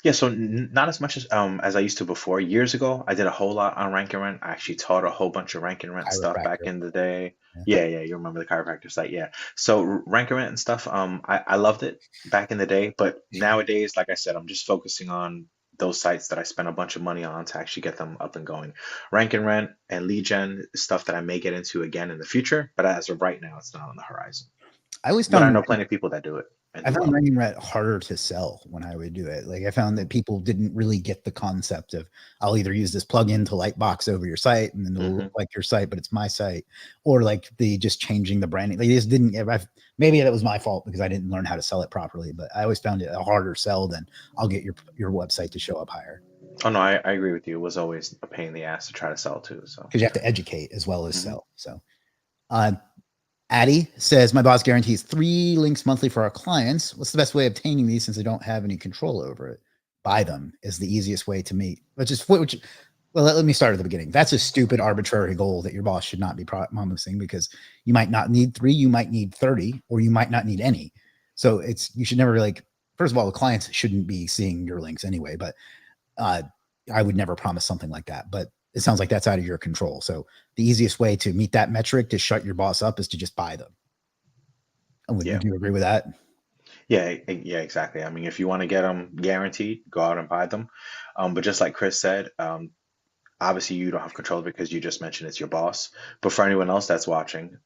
Yeah, so not as much as I used to before. Years ago, I did a whole lot on rank and rent. I actually taught a whole bunch of rank and rent stuff back Chiropractor. in the day. Yeah. Yeah, yeah, you remember the chiropractor site, yeah. So rank and rent and stuff, I loved it back in the day, but nowadays, like I said, I'm just focusing on those sites that I spent a bunch of money on to actually get them up and going. Rank and rent and lead gen is stuff that I may get into again in the future, but as of right now, it's not on the horizon. I always But I found know plenty of people that do it and I do found well. writing rat harder to sell when I would do it. Like I found that people didn't really get the concept of I'll either use this plugin to lightbox over your site and then it'll look Hmm. like your site, but it's my site, or like the just changing the branding. They just didn't. Maybe that was my fault because I didn't learn how to sell it properly. But I always found it a harder sell than I'll get your website to show up higher Oh no, I agree with you. It was always a pain in the ass to try to sell too. So, because you have to educate as well as hmm. sell. So, uh, Addie says, my boss guarantees 3 links monthly for our clients. What's the best way of obtaining these since I don't have any control over it? Buy them is the easiest way to meet. Well, let me start at the beginning. That's a stupid arbitrary goal that your boss should not be promising because you might not need 3, you might need 30, or you might not need any. So you should never first of all, the clients shouldn't be seeing your links anyway, but uh, I would never promise something like that. But it sounds like that's out of your control. So the easiest way to meet that metric to shut your boss up is to just buy them. Yeah, Would you agree with that? yeah, exactly. I mean, if you want to get them guaranteed, go out and buy them. But just like Chris said, obviously you don't have control of it because you just mentioned it's your boss. But for anyone else that's watching,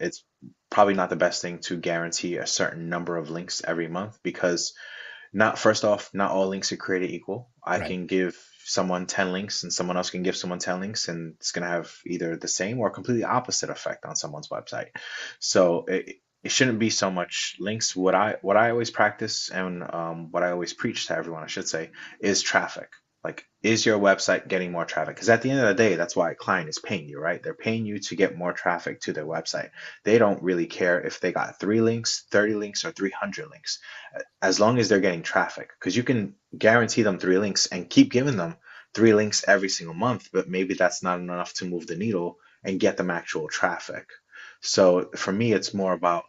it's probably not the best thing to guarantee a certain number of links every month because not first off, not all links are created equal. I Right. can give someone 10 links and someone else can give someone 10 links and it's going to have either the same or completely opposite effect on someone's website. So it shouldn't be so much links. What I always practice and what I always preach to everyone, I should say, is traffic. Like, is your website getting more traffic? Because at the end of the day, that's why a client is paying you, right? They're paying you to get more traffic to their website. They don't really care if they got 3 links, 30 links, or 300 links as long as they're getting traffic, because you can guarantee them 3 links and keep giving them 3 links every single month, but maybe that's not enough to move the needle and get them actual traffic. So for me, it's more about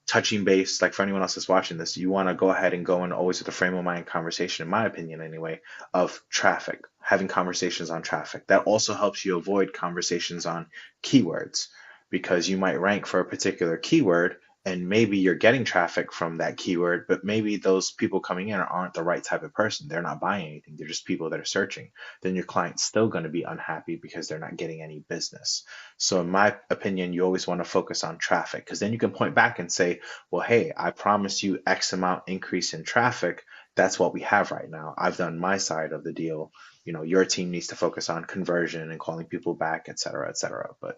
touching base. Like for anyone else that's watching this, you want to go ahead and go in always with a frame of mind conversation, in my opinion anyway, of traffic, having conversations on traffic. That also helps you avoid conversations on keywords because you might rank for a particular keyword and maybe you're getting traffic from that keyword, but maybe those people coming in aren't the right type of person. They're not buying anything. They're just people that are searching. Then your client's still going to be unhappy because they're not getting any business. So in my opinion, you always want to focus on traffic because then you can point back and say, well, hey, I promised you X amount increase in traffic. That's what we have right now. I've done my side of the deal. Your team needs to focus on conversion and calling people back, et cetera, et cetera. But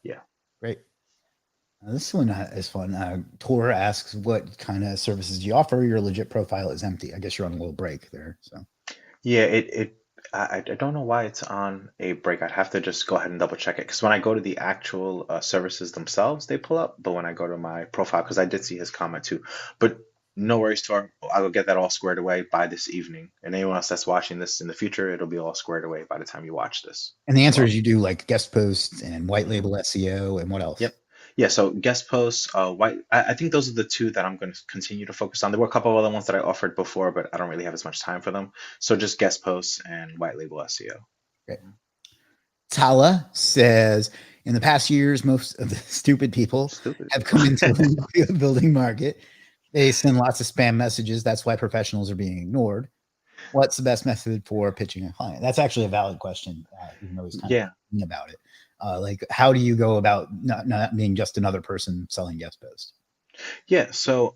yeah. Great. This one is fun. Tor asks, what kind of services do you offer? Your legit profile is empty. I guess you're on a little break there. So Yeah, I don't know why it's on a break. I'd have to just go ahead and double check it because when I go to the actual services themselves, they pull up. But when I go to my profile, because I did see his comment too. But no worries, Tor. I will get that all squared away by this evening. And anyone else that's watching this in the future, it'll be all squared away by the time you watch this. and the answer So, is you do like guest posts and white mhm. label SEO and what else? Yep. Yeah, so guest posts, white. I think those are the two that I'm going to continue to focus on. There were a couple of other ones that I offered before, but I don't really have as much time for them. So just guest posts and white label SEO. Great. Tala says, in the past years, most of the stupid people Stupid have people. come into the building market. They send lots of spam messages. That's why professionals are being ignored. What's the best method for pitching a client? That's actually a valid question, even though he's kind of Yeah, thinking about it. Like, how do you go about not being just another person selling guest posts? yeah. So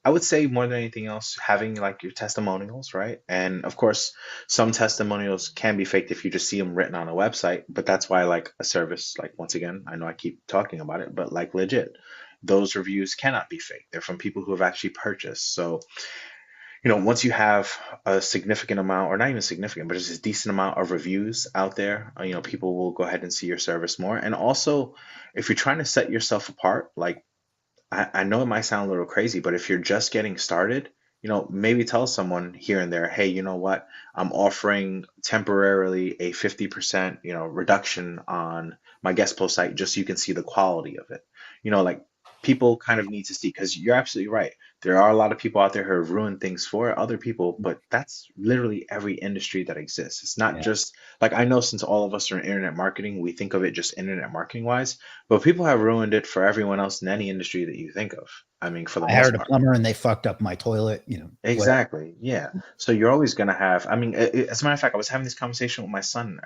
I would say more than anything else, having like your testimonials, right? And of course, some testimonials can be faked if you just see them written on a website. But that's why like a service, like once again, I know I keep talking about it, but like legit, those reviews cannot be fake. They're from people who have actually purchased. So once you have a significant amount, or not even significant, but just a decent amount of reviews out there, people will go ahead and see your service more. And also, if you're trying to set yourself apart, like I know it might sound a little crazy, but if you're just getting started, maybe tell someone here and there, hey, you know what? I'm offering temporarily a 50%, reduction on my guest post site just so you can see the quality of it. Like people kind of need to see, because you're absolutely right. There are a lot of people out there who have ruined things for other people, but that's literally every industry that exists. It's not Yeah. just like, I know since all of us are in internet marketing, we think of it just internet marketing wise, but people have ruined it for everyone else in any industry that you think of. I mean, for the I most hired a part. plumber and they fucked up my toilet, whatever. Exactly. Yeah. So you're always going to have, I mean, as a matter of fact, I was having this conversation with my son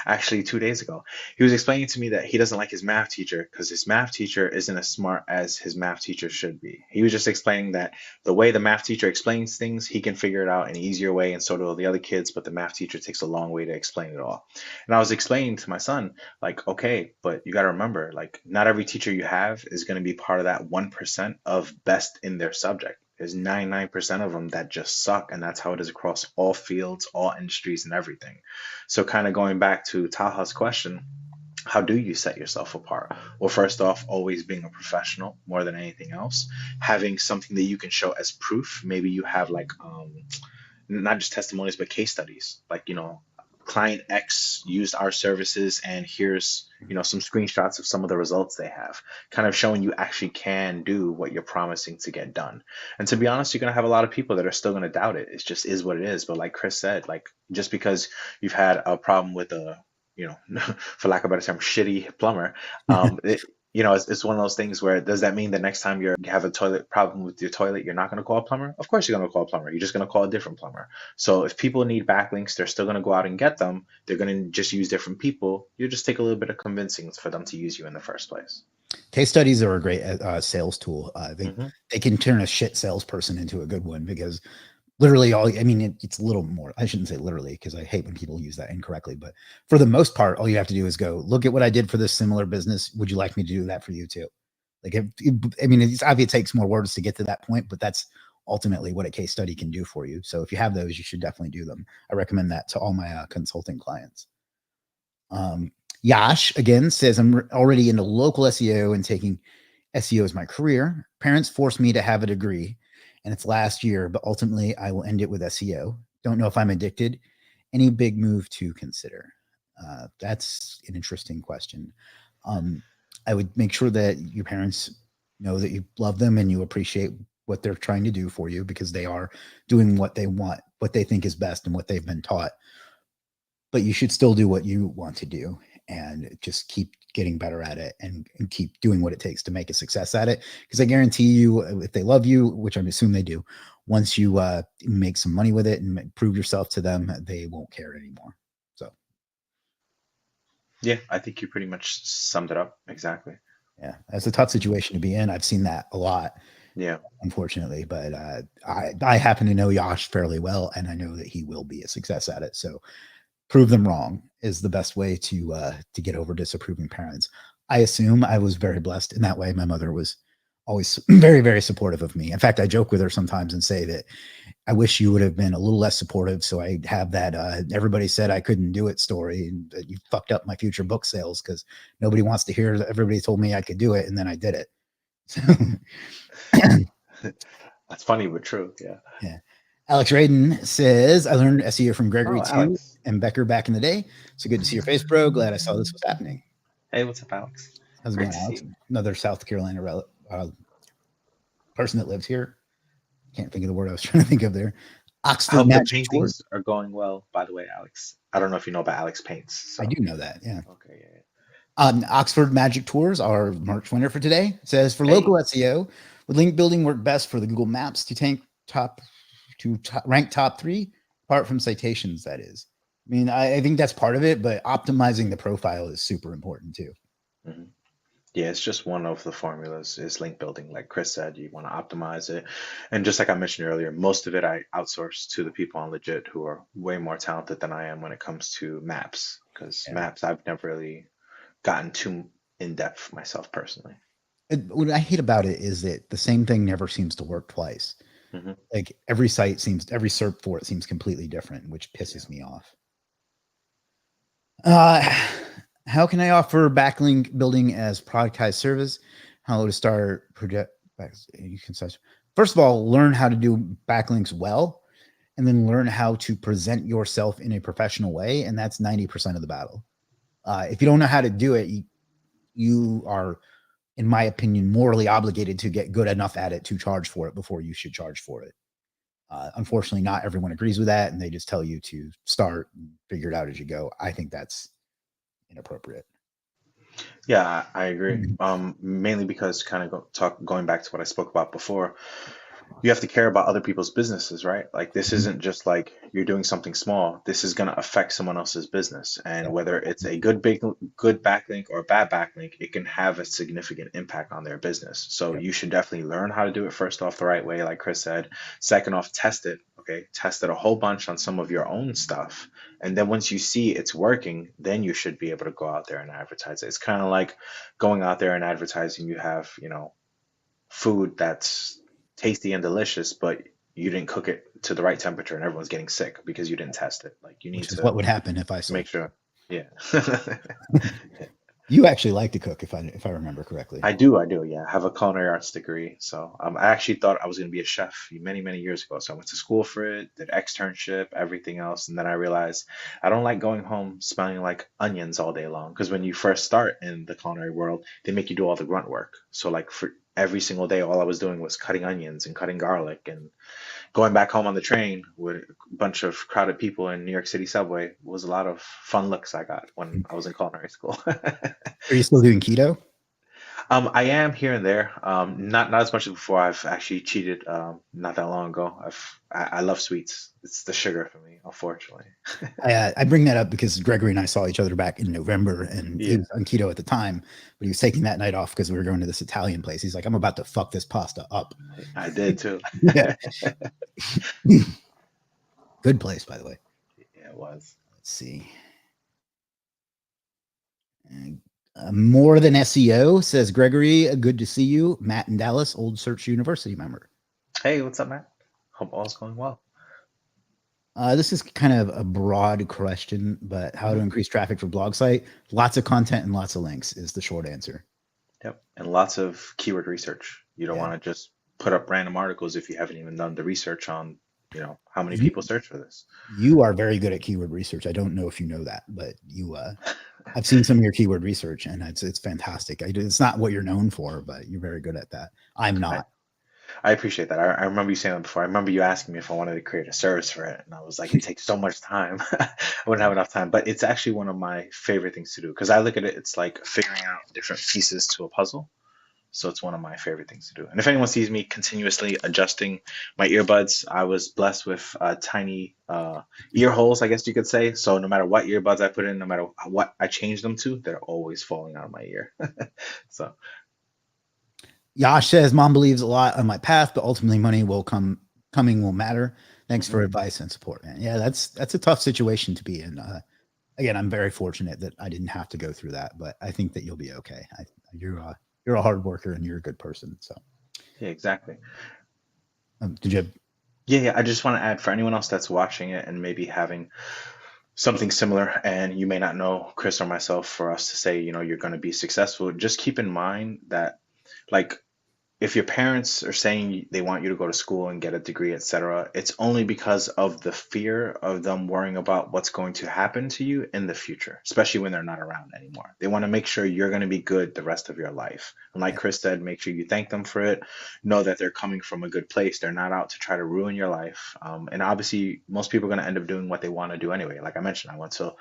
actually 2 days ago. He was explaining to me that he doesn't like his math teacher because his math teacher isn't as smart as his math teacher should be. He was just explaining that the way the math teacher explains things, he can figure it out in an easier way, and so do all the other kids, but the math teacher takes a long way to explain it all. And I was explaining to my son, like, okay, but you got to remember, like, not every teacher you have is going to be part of that 1% of best in their subject. There's 99% of them that just suck, and that's how it is across all fields, all industries, and everything. So, kind of going back to Taha's question, how do you set yourself apart? Well, first off, always being a professional more than anything else, having something that you can show as proof. Maybe you have like not just testimonials, but case studies. Like, client X used our services, and here's, some screenshots of some of the results they have, kind of showing you actually can do what you're promising to get done. And to be honest, you're going to have a lot of people that are still going to doubt it. It just is what it is. But like Chris said, like, just because you've had a problem with a, for lack of a better term, shitty plumber, it's one of those things where, does that mean the next time you have a toilet problem with your toilet, you're not going to call a plumber? Of course you're going to call a plumber. You're just going to call a different plumber. So if people need backlinks, they're still going to go out and get them. They're going to just use different people. You just take a little bit of convincing for them to use you in the first place. Case studies are a great sales tool. Hmm. They can turn a shit salesperson into a good one, because literally it's a little more, I shouldn't say literally, because I hate when people use that incorrectly, but for the most part, all you have to do is go, look at what I did for this similar business. Would you like me to do that for you too? Like, it's obvious it takes more words to get to that point, but that's ultimately what a case study can do for you. So if you have those, you should definitely do them. I recommend that to all my consulting clients. Yash again says, I'm already into local SEO and taking SEO as my career. Parents forced me to have a degree, and it's last year, but ultimately I will end it with SEO. Don't know if I'm addicted. Any big move to consider? That's an interesting question. I would make sure that your parents know that you love them and you appreciate what they're trying to do for you, because they are doing what they want, what they think is best, and what they've been taught. But you should still do what you want to do, and just keep getting better at it, and keep doing what it takes to make a success at it. Because I guarantee you, if they love you, which I assume they do, once you make some money with it and prove yourself to them, they won't care anymore. So, Yeah, I think you pretty much summed it up exactly. yeah, that's a tough situation to be in. I've seen that a lot, Yeah. unfortunately, but I happen to know Yash fairly well, and I know that he will be a success at it. So prove them wrong is the best way to get over disapproving parents. I assume I was very blessed in that way. My mother was always very, very supportive of me. In fact, I joke with her sometimes and say that I wish you would have been a little less supportive, so I have that everybody said I couldn't do it story, and that you fucked up my future book sales, because nobody wants to hear that everybody told me I could do it and then I did it. So, That's funny but true. Yeah. yeah. Alex Raden says, I learned SEO from Gregory Oh, too Alex. and Becker back in the day. So good to see your face, bro. Glad I saw this was happening. Hey, what's up, Alex? How's it Great going, to see Alex? you. Another South Carolina person that lives here. Can't think of the word I was trying to think of there. I Oxford hope the Magic Tour. paintings are going well, by the way, Alex. I don't know if you know about Alex Paints, I so do know that. Yeah. okay, yeah, yeah. Oxford Magic Tours, our March winner for today, says for local Hey, SEO, would link building work best for the Google Maps to rank top three, apart from citations? That is, I mean, I think that's part of it, but optimizing the profile is super important too. hmm, yeah, it's just one of the formulas is link building. Like Chris said, you want to optimize it. And just like I mentioned earlier, most of it I outsource to the people on Legit who are way more talented than I am when it comes to maps. Because Yeah. maps, I've never really gotten too in depth myself personally. What I hate about it is that the same thing never seems to work twice. Hmm. Like every SERP for it seems completely different, which Yeah. pisses me off. Uh, how can I offer backlink building as productized service? How to start project? You can start first of all, learn how to do backlinks well, and then learn how to present yourself in a professional way. And that's 90% of the battle. If you don't know how to do it, you are, in my opinion, morally obligated to get good enough at it to charge for it before you should charge for it. Unfortunately, not everyone agrees with that, and they just tell you to start and figure it out as you go. I think that's inappropriate. Yeah, I agree. Mhm. Mainly because kind of going back to what I spoke about before, you have to care about other people's businesses, right? Like this Mhm. isn't just like you're doing something small. This is going to affect someone else's business, and Yeah. whether it's a good backlink or a bad backlink, it can have a significant impact on their business. So Yeah. you should definitely learn how to do it first off the right way, like Chris said. Second off, test it. Okay, test it a whole bunch on some of your own stuff, and then once you see it's working, then you should be able to go out there and advertise it. It's kind of like going out there and advertising. You have, food that's tasty and delicious, but you didn't cook it to the right temperature and everyone's getting sick because you didn't test it. Like you need Which is to what would happen if I make sold. sure. Yeah. You actually like to cook, if I remember correctly. I do, yeah. I have a culinary arts degree. So I actually thought I was going to be a chef many, many years ago. So I went to school for it, did externship, everything else. And then I realized I don't like going home smelling like onions all day long. Because when you first start in the culinary world, they make you do all the grunt work. So like for every single day, all I was doing was cutting onions and cutting garlic and going back home on the train with a bunch of crowded people in New York City subway was a lot of fun looks I got when I was in culinary school. Are you still doing keto? I am here and there. Not as much as before. I've actually cheated not that long ago. I love sweets. It's the sugar for me, unfortunately. I bring that up because Gregory and I saw each other back in November, and he Yeah, was on keto at the time, but he was taking that night off because we were going to this Italian place. He's like, "I'm about to fuck this pasta up." I did too. Yeah, good place, by the way. Yeah, it was. Let's see. More than SEO says Gregory. Good to see you, Matt in Dallas, old Search University member. Hey, what's up, Matt? Hope all's going well. This is kind of a broad question, but how to Hmm. increase traffic for blog site? Lots of content and lots of links is the short answer. Yep, and lots of keyword research. You don't Yeah. want to just put up random articles if you haven't even done the research on, how many You people search for this. you are very good at keyword research. I don't know if you know that, but I've seen some of your keyword research and it's fantastic. It's not what you're known for, but you're very good at that. I'm I, not. I appreciate that. I remember you saying that before. I remember you asking me if I wanted to create a service for it, and I was like, it takes so much time. I wouldn't have enough time. But it's actually one of my favorite things to do because I look at it, it's like figuring out different pieces to a puzzle. So it's one of my favorite things to do. And if anyone sees me continuously adjusting my earbuds, I was blessed with tiny ear holes, I guess you could say. So no matter what earbuds I put in, no matter what I change them to, they're always falling out of my ear. So Yash says mom believes a lot on my path, but ultimately money will coming will matter. Thanks mhm. for advice and support, man. Yeah, that's a tough situation to be in. Again, I'm very fortunate that I didn't have to go through that, but I think that you'll be okay. You're a hard worker and you're a good person. So, Yeah, exactly. did you? Yeah. I just want to add for anyone else that's watching it and maybe having something similar, and you may not know Chris or myself for us to say, you're going to be successful. Just keep in mind that, like, if your parents are saying they want you to go to school and get a degree, etc., it's only because of the fear of them worrying about what's going to happen to you in the future, especially when they're not around anymore. They want to make sure you're going to be good the rest of your life. And like Yeah, Chris said, make sure you thank them for it. Know that they're coming from a good place. They're not out to try to ruin your life. And obviously, most people are going to end up doing what they want to do anyway. Like I mentioned, I went to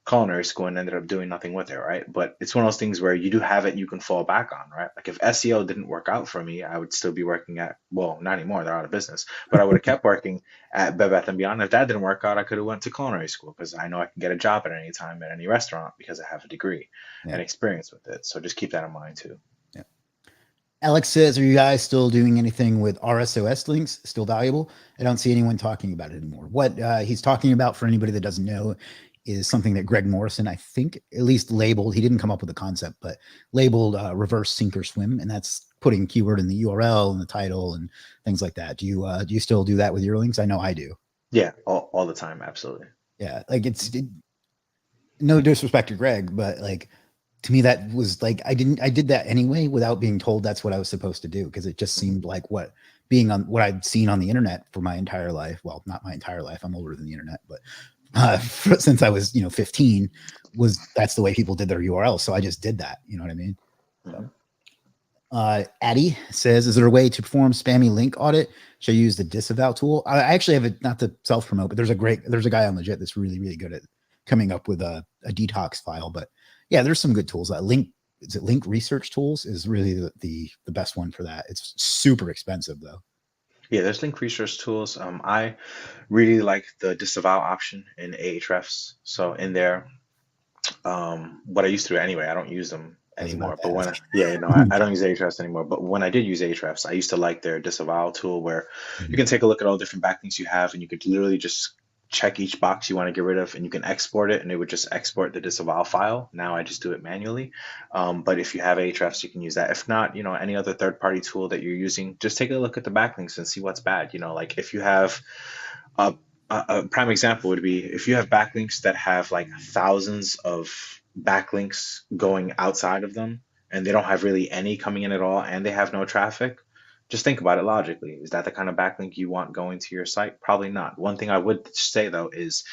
culinary school and ended up doing nothing with it, right? But it's one of those things where you do have it you can fall back on, right? Like if SEO didn't work out for me, I would still be working at, well, not anymore, they're out of business, but I would have kept working at Bed Bath and Beyond. If that didn't work out, I could have went to culinary school because I know I can get a job at any time at any restaurant because I have a degree yeah, and experience with it. So just keep that in mind too. yeah. Alex says, "Are you guys still doing anything with RSOS links? Still valuable? I don't see anyone talking about it anymore." What he's talking about, for anybody that doesn't know, is something that Greg Morrison, I think, at least labeled. He didn't come up with the concept, but labeled reverse sink or swim, and that's putting keyword in the URL and the title and things like that. Do you still do that with your links? I know I do. Yeah, all the time, absolutely. Yeah, like no disrespect to Greg, but like to me that was like I did that anyway without being told that's what I was supposed to do because it just Mhm. seemed like what being on what I'd seen on the internet for my entire life. Well, not my entire life. I'm older than the internet, but since I was 15, was that's the way people did their URLs. So I just did that. You know what I mean? So, Hmm. Addie says, "Is there a way to perform spammy link audit? Should I use the disavow tool?" I actually have it, not to self promote, but there's a guy on Legit that's really really good at coming up with a detox file. But yeah, there's some good tools. Link Research Tools is really the best one for that. It's super expensive though. Yeah, there's link research tools. I really like the disavow option in Ahrefs. So in there, what I used to do anyway, I don't use them I was about anymore. But to ask. yeah, no, I don't use Ahrefs anymore. But when I did use Ahrefs, I used to like their disavow tool where you Mhm. can take a look at all the different backlinks you have, and you could literally just check each box you want to get rid of, and you can export it, and it would just export the disavow file. Now I just do it manually. But if you have Ahrefs, you can use that. If not, any other third-party tool that you're using, just take a look at the backlinks and see what's bad. Like if you have a, a prime example would be if you have backlinks that have like thousands of backlinks going outside of them and they don't have really any coming in at all and they have no traffic, just think about it logically. Is that the kind of backlink you want going to your site? Probably not. One thing I would say though is,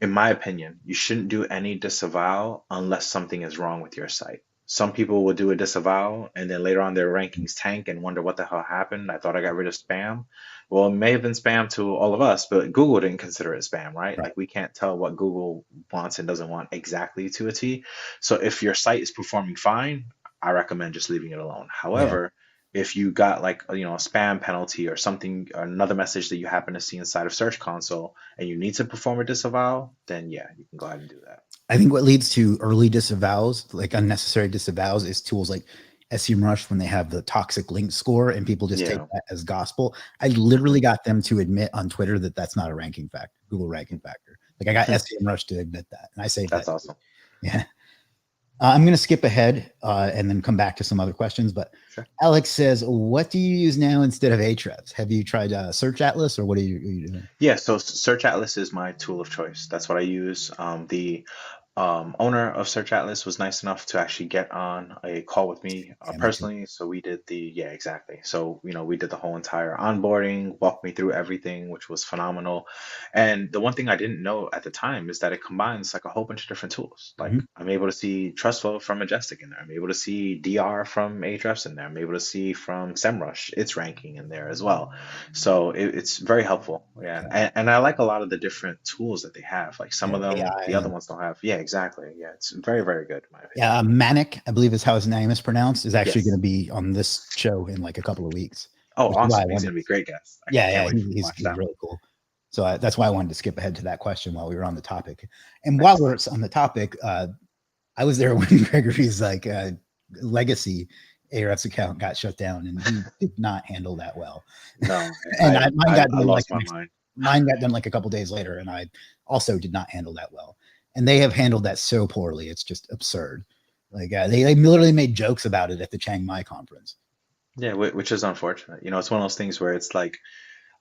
in my opinion, you shouldn't do any disavow unless something is wrong with your site. Some people will do a disavow and then later on their rankings tank and wonder what the hell happened. I thought I got rid of spam. Well, it may have been spam to all of us, but Google didn't consider it spam, right? Right. Like we can't tell what Google wants and doesn't want exactly to a T. So if your site is performing fine, I recommend just leaving it alone. Yeah. However, if you got like a spam penalty or something, another message that you happen to see inside of Search Console, and you need to perform a disavow, then yeah, you can go ahead and do that. I think what leads to early disavows, like unnecessary disavows, is tools like SEMrush when they have the toxic link score and people just take Yeah. that as gospel. I Hmm. literally got them to admit on Twitter that that's not a ranking factor, Google ranking factor. Like I got SEMrush to admit that, and I saved that. That's awesome. Yeah. I'm going to skip ahead and then come back to some other questions. But Sure. Alex says, "What do you use now instead of Ahrefs? Have you tried Search Atlas, or what are you doing?" Yeah, so Search Atlas is my tool of choice. That's what I use. The owner of Search Atlas was nice enough to actually get on a call with me Yeah, me too. personally. So we did yeah, exactly. So, we did the whole entire onboarding, walked me through everything, which was phenomenal. And the one thing I didn't know at the time is that it combines like a whole bunch of different tools. Like Mhm. I'm able to see TrustFlow from Majestic in there. I'm able to see DR from Ahrefs in there. I'm able to see from SEMrush, its ranking in there as well. So it's very helpful. Yeah. Yeah, And I like a lot of the different tools that they have. Like some yeah, of them, AI the other and ones don't have. Yeah, exactly. Yeah, it's very, very good in my opinion. yeah, Manic, I believe is how his name is pronounced, is actually going Yes. to be on this show in like a couple of weeks, Oh, which is why I awesome. He's wanted. gonna be a great guest. I Yeah, can't yeah, wait for you to watch he's that one. really cool. So that's why I wanted to skip ahead to that question while we were on the topic. And while Nice. we're on the topic, I was there when Gregory's like legacy ARF's account got shut down, and he did not handle that well. No, And I lost my mind. mine got done like a couple days later, and I also did not handle that well. And they have handled that so poorly; it's just absurd. Like they literally made jokes about it at the Chiang Mai conference. Yeah, which is unfortunate. It's one of those things where it's like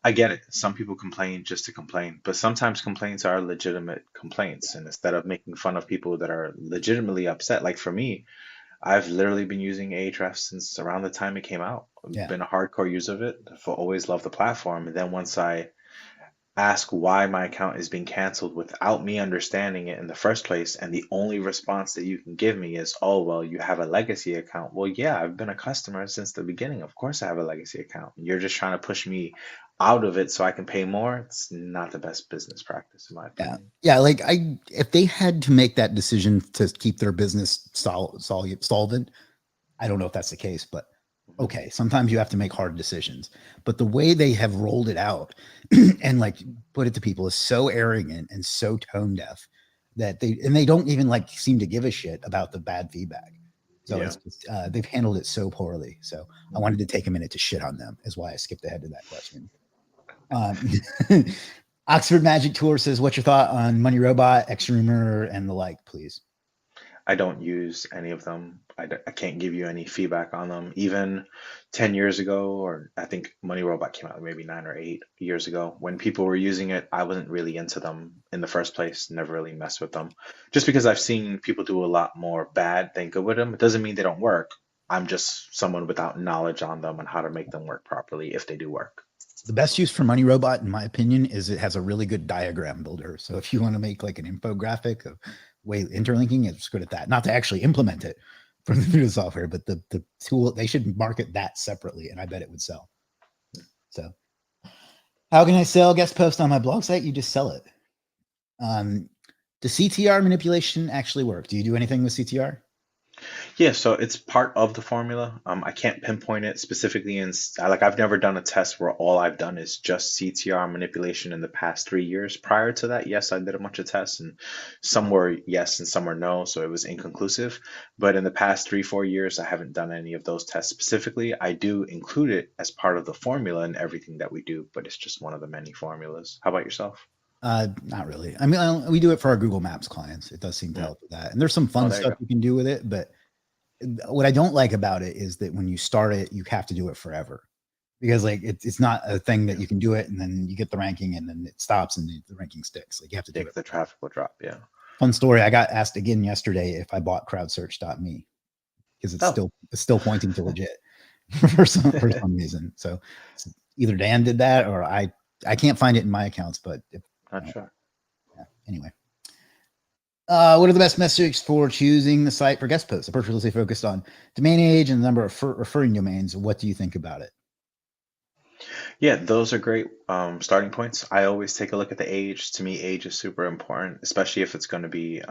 I get it. Some people complain just to complain, but sometimes complaints are legitimate complaints. And instead of making fun of people that are legitimately upset, like for me, I've literally been using Ahrefs since around the time it came out. I've Yeah, been a hardcore user of it. I've always loved the platform. And then once I ask why my account is being canceled without me understanding it in the first place, and the only response that you can give me is, oh, well, you have a legacy account. Well, yeah, I've been a customer since the beginning. Of course, I have a legacy account. You're just trying to push me out of it so I can pay more. It's not the best business practice, in my yeah, opinion. yeah. Like if they had to make that decision to keep their business solvent, I don't know if that's the case, but Mhm. okay, sometimes you have to make hard decisions. But the way they have rolled it out and like put it to people is so arrogant and so tone deaf that they don't even like seem to give a shit about the bad feedback. So Yeah. it's just, they've handled it so poorly. So I Mhm. wanted to take a minute to shit on them, is why I skipped ahead to that question. Um, Oxford Magic Tour says, "What's your thought on Money Robot, X Rumor, and the like, please?" I don't use any of them. I can't give you any feedback on them. Even 10 years ago, or I think Money Robot came out maybe 9 or 8 years ago, when people were using it, I wasn't really into them in the first place, never really messed with them. Just because I've seen people do a lot more bad than good with them, it doesn't mean they don't work. I'm just someone without knowledge on them and how to make them work properly if they do work. The best use for Money Robot, in my opinion, is it has a really good diagram builder. So if you want to make like an infographic of way interlinking, it's good at that. Not to actually implement it from the software, but the tool, they should market that separately, and I bet it would sell. So how can I sell guest post on my blog site? You just sell it. Does CTR manipulation actually work? Do you do anything with CTR? Yeah, so it's part of the formula. I can't pinpoint it specifically like I've never done a test where all I've done is just CTR manipulation in the past 3 years. Prior to that, yes, I did a bunch of tests and some were yes and some were no, so it was inconclusive. But in the past 3, 4 years, I haven't done any of those tests specifically. I do include it as part of the formula in everything that we do, but it's just one of the many formulas. How about yourself? Not really. I mean, we do it for our Google Maps clients. It does seem to Mm. help with that. And there's some Oh, fun there you stuff go. you can do with it, but what I don't like about it is that when you start it, you have to do it forever because like it's not a thing that Yeah. you can do it and then you get the ranking and then it stops and the ranking sticks. Like you have to do Yeah, it. the traffic will drop. Yeah. Fun story. I got asked again yesterday if I bought crowdsearch.me because Oh, it's still pointing to legit for some reason. So either Dan did that or I can't find it in my accounts, but if, not sure. yeah. Anyway. What are the best metrics for choosing the site for guest posts? Particularly focused on domain age and the number of referring domains. What do you think about it? Yeah, those are great starting points. I always take a look at the age. To me, age is super important, especially if it's going to be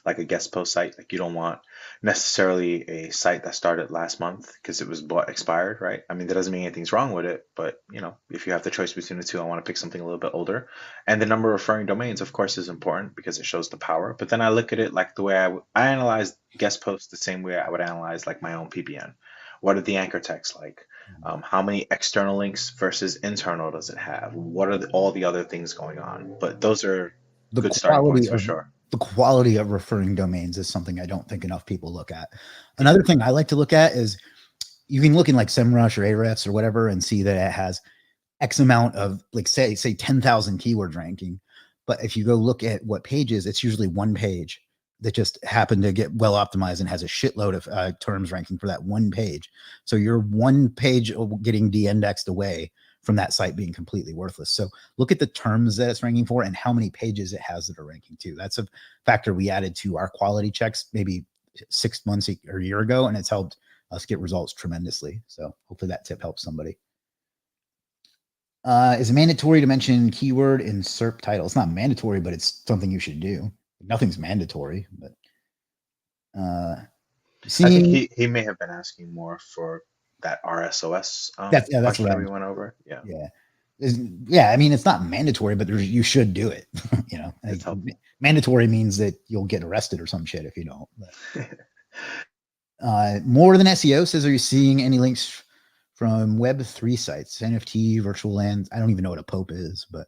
like a guest post site. Like you don't want necessarily a site that started last month because it was bought expired, right? I mean, that doesn't mean anything's wrong with it, but if you have the choice between the two, I want to pick something a little bit older. And the number of referring domains, of course, is important because it shows the power. But then I look at it like the way I analyze guest posts the same way I would analyze like my own PBN. What are the anchor texts like? How many external links versus internal does it have? What are all the other things going on? But those are The good starting points quality for of sure. the quality of referring domains is something I don't think enough people look at. Another thing I like to look at is you can look in like SEMrush or Ahrefs or whatever and see that it has X amount of like say 10,000 keywords ranking. But if you go look at what pages, it's usually one page that just happened to get well optimized and has a shitload of terms ranking for that one page. So you're one page getting de-indexed away from that site being completely worthless. So look at the terms that it's ranking for and how many pages it has that are ranking to. That's a factor we added to our quality checks maybe 6 months or a year ago, and it's helped us get results tremendously. So hopefully that tip helps somebody. Is it mandatory to mention keyword in SERP title? It's not mandatory, but it's something you should do. Nothing's mandatory, but I think seeing he may have been asking more for that RSOS that's question what that I'm. we went over. Yeah, Yeah, yeah. I mean, it's not mandatory, but you should do it. it's Like, helpful. mandatory means that you'll get arrested or some shit if you don't. But, more than SEO says, are you seeing any links from Web3 sites, NFT, virtual lands? I don't even know what a Pope is, but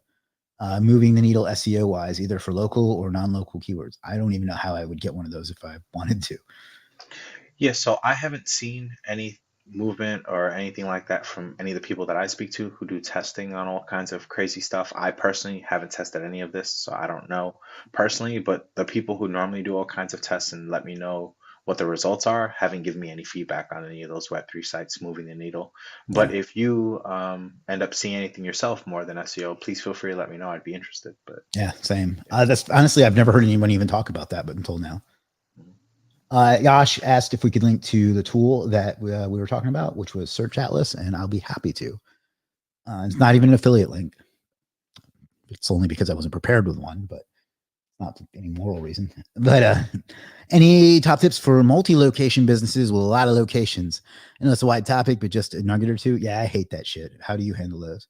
moving the needle SEO wise, either for local or non-local keywords. I don't even know how I would get one of those if I wanted to. Yeah, so I haven't seen any movement or anything like that from any of the people that I speak to who do testing on all kinds of crazy stuff. I personally haven't tested any of this, so I don't know personally, but the people who normally do all kinds of tests and let me know what the results are haven't given me any feedback on any of those Web3 sites moving the needle. Yeah, But if you end up seeing anything yourself more than SEO, please feel free to let me know. I'd be interested. But yeah, same. yeah. That's honestly, I've never heard anyone even talk about that, but until now. Mhm. Yash asked if we could link to the tool that we were talking about, which was Search Atlas, and I'll be happy to. It's not even an affiliate link. It's only because I wasn't prepared with one, but not any moral reason. But any top tips for multi-location businesses with a lot of locations? I know it's a wide topic, but just a nugget or two. Yeah, I hate that shit. How do you handle those?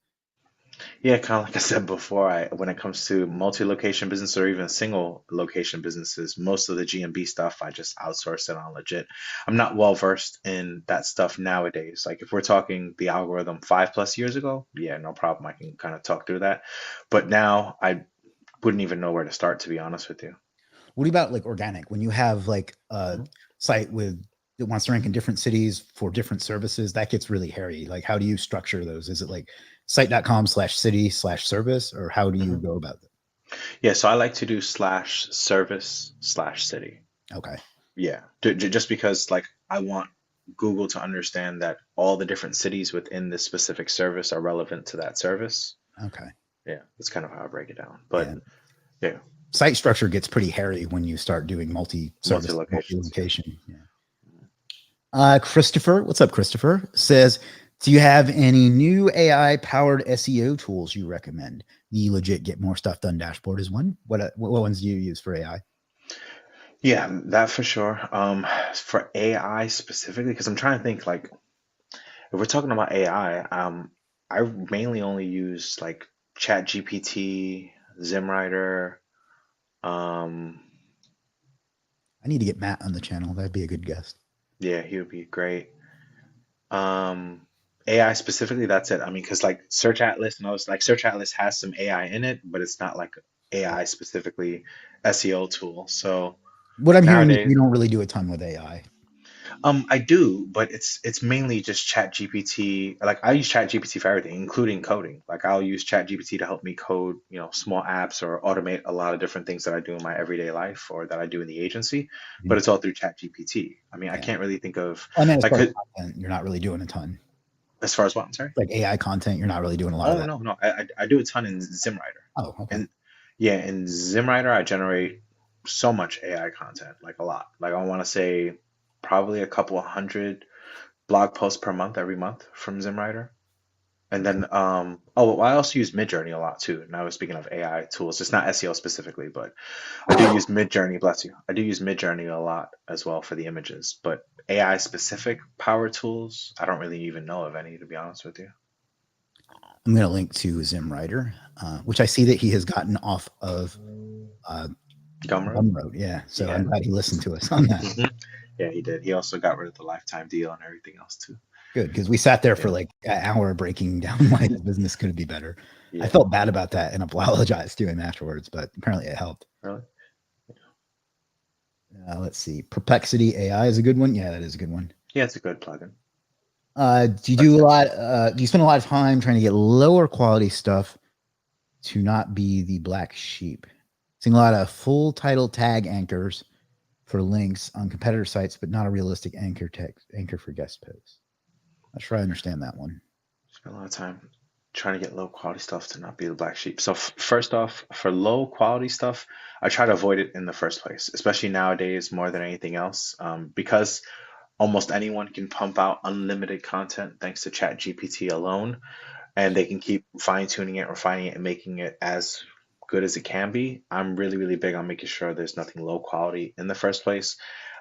Yeah, kind of like I said before, when it comes to multi-location business or even single location businesses, most of the GMB stuff I just outsource it on legit. I'm not well versed in that stuff nowadays. Like if we're talking the algorithm 5+ years ago, yeah, no problem. I can kind of talk through that. But now I wouldn't even know where to start, to be honest with you. What about like organic? When you have like a Mhm. site with that wants to rank in different cities for different services, that gets really hairy. Like, how do you structure those? Is it like site.com/city/service, or how do you Mhm. go about it? Yeah, so I like to do /service/city. Okay. Yeah, just because like I want Google to understand that all the different cities within this specific service are relevant to that service. Okay. Yeah, that's kind of how I break it down. Yeah. But yeah, Site structure gets pretty hairy when you start doing multi multi-service, locations. Yeah. multi-location. Yeah. Christopher, what's up, Christopher? Says, do you have any new AI powered SEO tools you recommend? The legit get more stuff done dashboard is one. What ones do you use for AI? Yeah, that for sure. For AI specifically, because I'm trying to think like if we're talking about AI, I mainly only use like Chat GPT, ZimWriter. Um, I need to get Matt on the channel. That'd be a good guest. yeah, he would be great. Um, AI specifically, that's it. I mean, because like Search Atlas and all this, like Search Atlas has some AI in it, but it's not like AI specifically SEO tool. So What I'm hearing is nowadays, you don't really do a ton with AI. I do, but it's mainly just Chat GPT. Like I use Chat GPT for everything, including coding. Like I'll use Chat GPT to help me code, small apps or automate a lot of different things that I do in my everyday life or that I do in the agency. But Mhm. it's all through Chat GPT. I mean, I Yeah. can't really think of I mean, as like far as content, you're not really doing a ton. as far as what, I'm sorry. Like AI content, you're not really doing a lot of Oh that. no, no, I do a ton in ZimWriter. Oh, okay. And yeah, in ZimWriter I generate so much AI content, like a lot. Like I want to say probably a couple of hundred blog posts per month every month from ZimWriter. And Okay. then oh well, I also use Midjourney a lot too. Now we're speaking of AI tools. It's not SEO specifically, but I do use Midjourney, bless you. I do use Midjourney a lot as well for the images. But AI specific power tools, I don't really even know of any, to be honest with you. I'm going to link to ZimWriter, which I see that he has gotten off of uh, Gumroad? Gumroad. Yeah. So I'm Yeah. glad he listened to us on that. Mhm. Yeah, he did. He also got rid of the lifetime deal and everything else too. Good. Because we sat there for Yeah. like an hour breaking down why his business could be better. I Yeah. felt bad about that and apologized to him afterwards, but apparently it helped. Really? Let's see. Perplexity AI is a good one. Yeah, that is a good one. Yeah, it's a good plugin. Do you That's do a it. lot? Do you spend a lot of time trying to get lower quality stuff to not be the black sheep? Seeing a lot of full title tag anchors for links on competitor sites, but not a realistic anchor for guest posts. Not sure I understand that one. Spend a lot of time trying to get low quality stuff to not be the black sheep. So first off, for low quality stuff, I try to avoid it in the first place, especially nowadays more than anything else, because almost anyone can pump out unlimited content thanks to Chat GPT alone, and they can keep fine tuning it, refining it, and making it as good as it can be. I'm really, really big on making sure there's nothing low quality in the first place.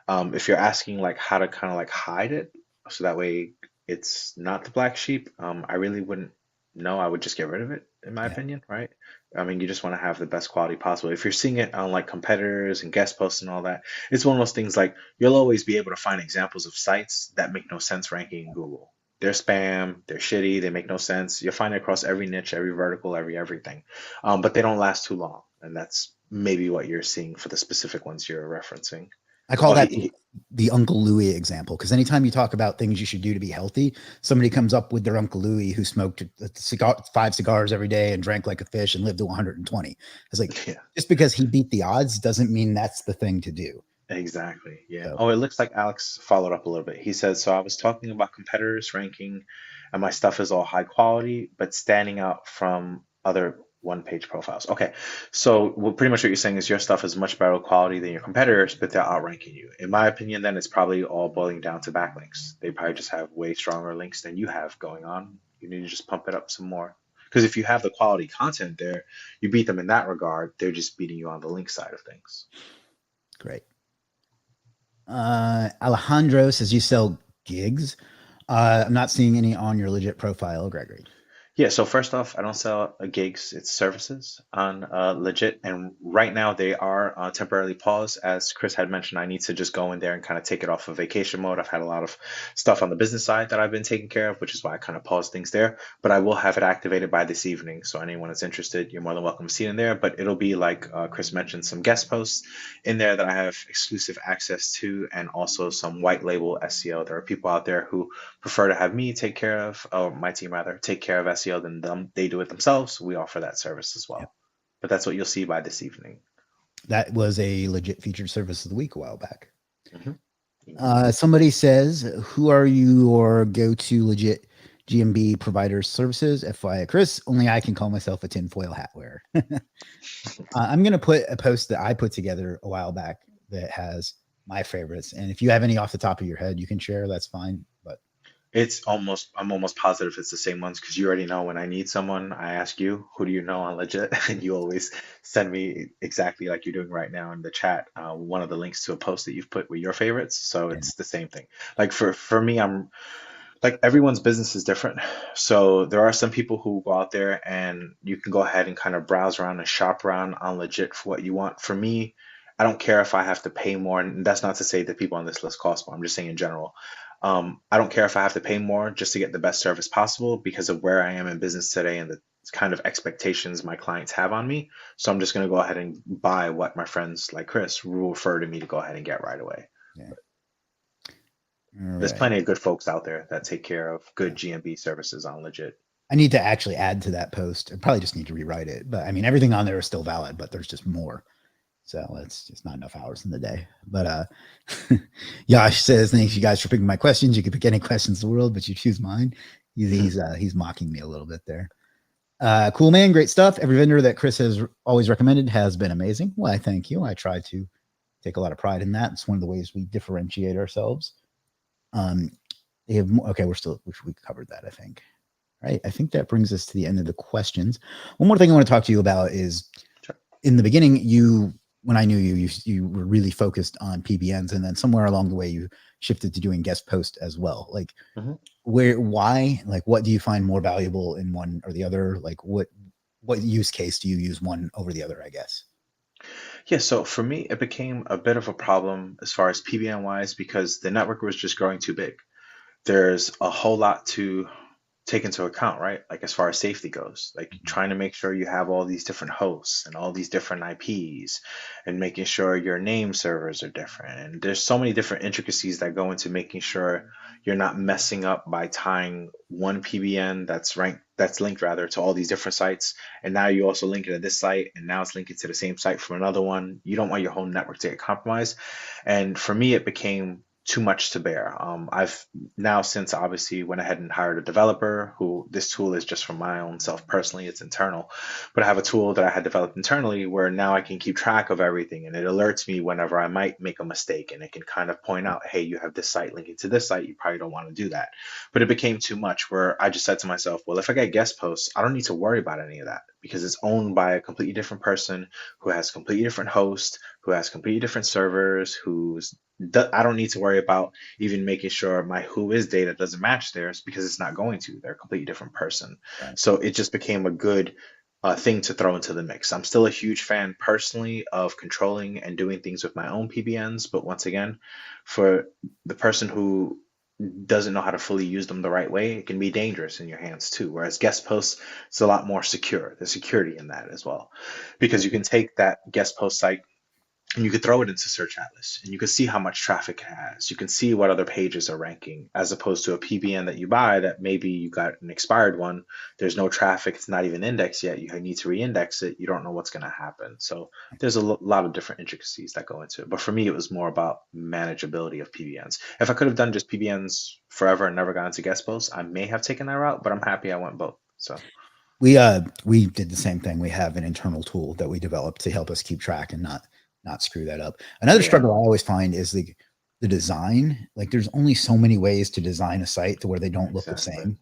If you're asking like how to kind of like hide it, so that way it's not the black sheep, I really wouldn't know. I would just get rid of it, in my Yeah. opinion, right? I mean, you just want to have the best quality possible. If you're seeing it on like competitors and guest posts and all that, it's one of those things like you'll always be able to find examples of sites that make no sense ranking in Google. They're spam, they're shitty, they make no sense. You'll find it across every niche, every vertical, every everything. But they don't last too long. And that's maybe what you're seeing for the specific ones you're referencing. I call Oh, that the Uncle Louie example because anytime you talk about things you should do to be healthy, somebody comes up with their Uncle Louie who smoked five cigars every day and drank like a fish and lived to 120. It's like yeah, just because he beat the odds doesn't mean that's the thing to do. exactly. Yeah. So Oh, it looks like Alex followed up a little bit. He said, so I was talking about competitors ranking, and my stuff is all high quality, but standing out from other one-page profiles. Okay. So pretty much what you're saying is your stuff is much better quality than your competitors, but they're outranking you. In my opinion, then it's probably all boiling down to backlinks. They probably just have way stronger links than you have going on. You need to just pump it up some more. Because if you have the quality content there, you beat them in that regard. They're just beating you on the link side of things. great. Alejandro says you sell gigs. I'm not seeing any on your legit profile, Gregory. Yeah, so first off, I don't sell gigs, it's services on Legit. And right now they are temporarily paused. As Chris had mentioned, I need to just go in there and kind of take it off of vacation mode. I've had a lot of stuff on the business side that I've been taking care of, which is why I kind of paused things there. But I will have it activated by this evening. So anyone that's interested, you're more than welcome to see it in there. But it'll be like Chris mentioned, some guest posts in there that I have exclusive access to, and also some white label SEO. There are people out there who prefer to have me take care of, or my team rather, take care of SEO than them. They do it themselves. We offer that service as Yep. well. But that's what you'll see by this evening. That was a legit featured service of the week a while back. Hmm. Somebody says, who are your go-to legit GMB provider services? FYI, Chris, only I can call myself a tinfoil hat wearer. I'm going to put a post that I put together a while back that has my favorites. And if you have any off the top of your head, you can share. That's fine. But I'm almost positive it's the same ones because you already know when I need someone, I ask you, who do you know on legit? And you always send me exactly like you're doing right now in the chat, one of the links to a post that you've put with your favorites. So yeah, it's the same thing. Like for me, I'm like everyone's business is different. So there are some people who go out there and you can go ahead and kind of browse around and shop around on legit for what you want. For me, I don't care if I have to pay more, and that's not to say that people on this list cost more. I'm just saying in general. I don't care if I have to pay more just to get the best service possible because of where I am in business today and the kind of expectations my clients have on me. So I'm just going to go ahead and buy what my friends like Chris will refer to me to go ahead and get right away. yeah. All There's right. plenty of good folks out there that take care of good Yeah. GMB services on legit. I need to actually add to that post. I probably just need to rewrite it. But I mean, everything on there is still valid, but there's just more. So it's just not enough hours in the day. But Yash says, thanks you guys for picking my questions. You can pick any questions in the world, but you choose mine. He's mocking me a little bit there. Cool man, great stuff. Every vendor that Chris has always recommended has been amazing. Well, I thank you. I try to take a lot of pride in that. It's one of the ways we differentiate ourselves. Um, they have okay. We covered that. I think. Right. I think that brings us to the end of the questions. One more thing I want to talk to you about is Sure. in the beginning, when I knew you were really focused on PBNs, and then somewhere along the way you shifted to doing guest post as well. Like Mhm. why, like what do you find more valuable in one or the other? Like what use case do you use one over the other, I guess? Yeah, so for me, it became a bit of a problem as far as PBN wise because the network was just growing too big. There's a whole lot to take into account, right? Like as far as safety goes, like Mhm. trying to make sure you have all these different hosts and all these different IPs and making sure your name servers are different. And there's so many different intricacies that go into making sure you're not messing up by tying one PBN that's linked rather to all these different sites. And now you also link it to this site and now it's linked to the same site from another one. You don't want your whole network to get compromised. And for me, it became too much to bear. I've now since obviously went ahead and hired a developer who this tool is just for my own self personally, it's internal, but I have a tool that I had developed internally where now I can keep track of everything and it alerts me whenever I might make a mistake and it can kind of point out, hey, you have this site linking to this site, you probably don't want to do that. But it became too much where I just said to myself, well, if I get guest posts, I don't need to worry about any of that because it's owned by a completely different person who has completely different hosts, who has completely different servers, I don't need to worry about even making sure my who is data doesn't match theirs because it's not going to. They're a completely different person. Right. So it just became a good thing to throw into the mix. I'm still a huge fan personally of controlling and doing things with my own PBNs, but once again, for the person who doesn't know how to fully use them the right way, it can be dangerous in your hands too. Whereas guest posts, it's a lot more secure. There's security in that as well, because you can take that guest post site and you could throw it into Search Atlas and you can see how much traffic it has. You can see what other pages are ranking as opposed to a PBN that you buy that maybe you got an expired one. There's no traffic. It's not even indexed yet. You need to re-index it. You don't know what's going to happen. So there's a lot of different intricacies that go into it. But for me, it was more about manageability of PBNs. If I could have done just PBNs forever and never got into guest posts, I may have taken that route, but I'm happy I went both. So We did the same thing. We have an internal tool that we developed to help us keep track and not screw that up. Another yeah, struggle I always find is the design. Like there's only so many ways to design a site to where they don't look the exactly. same,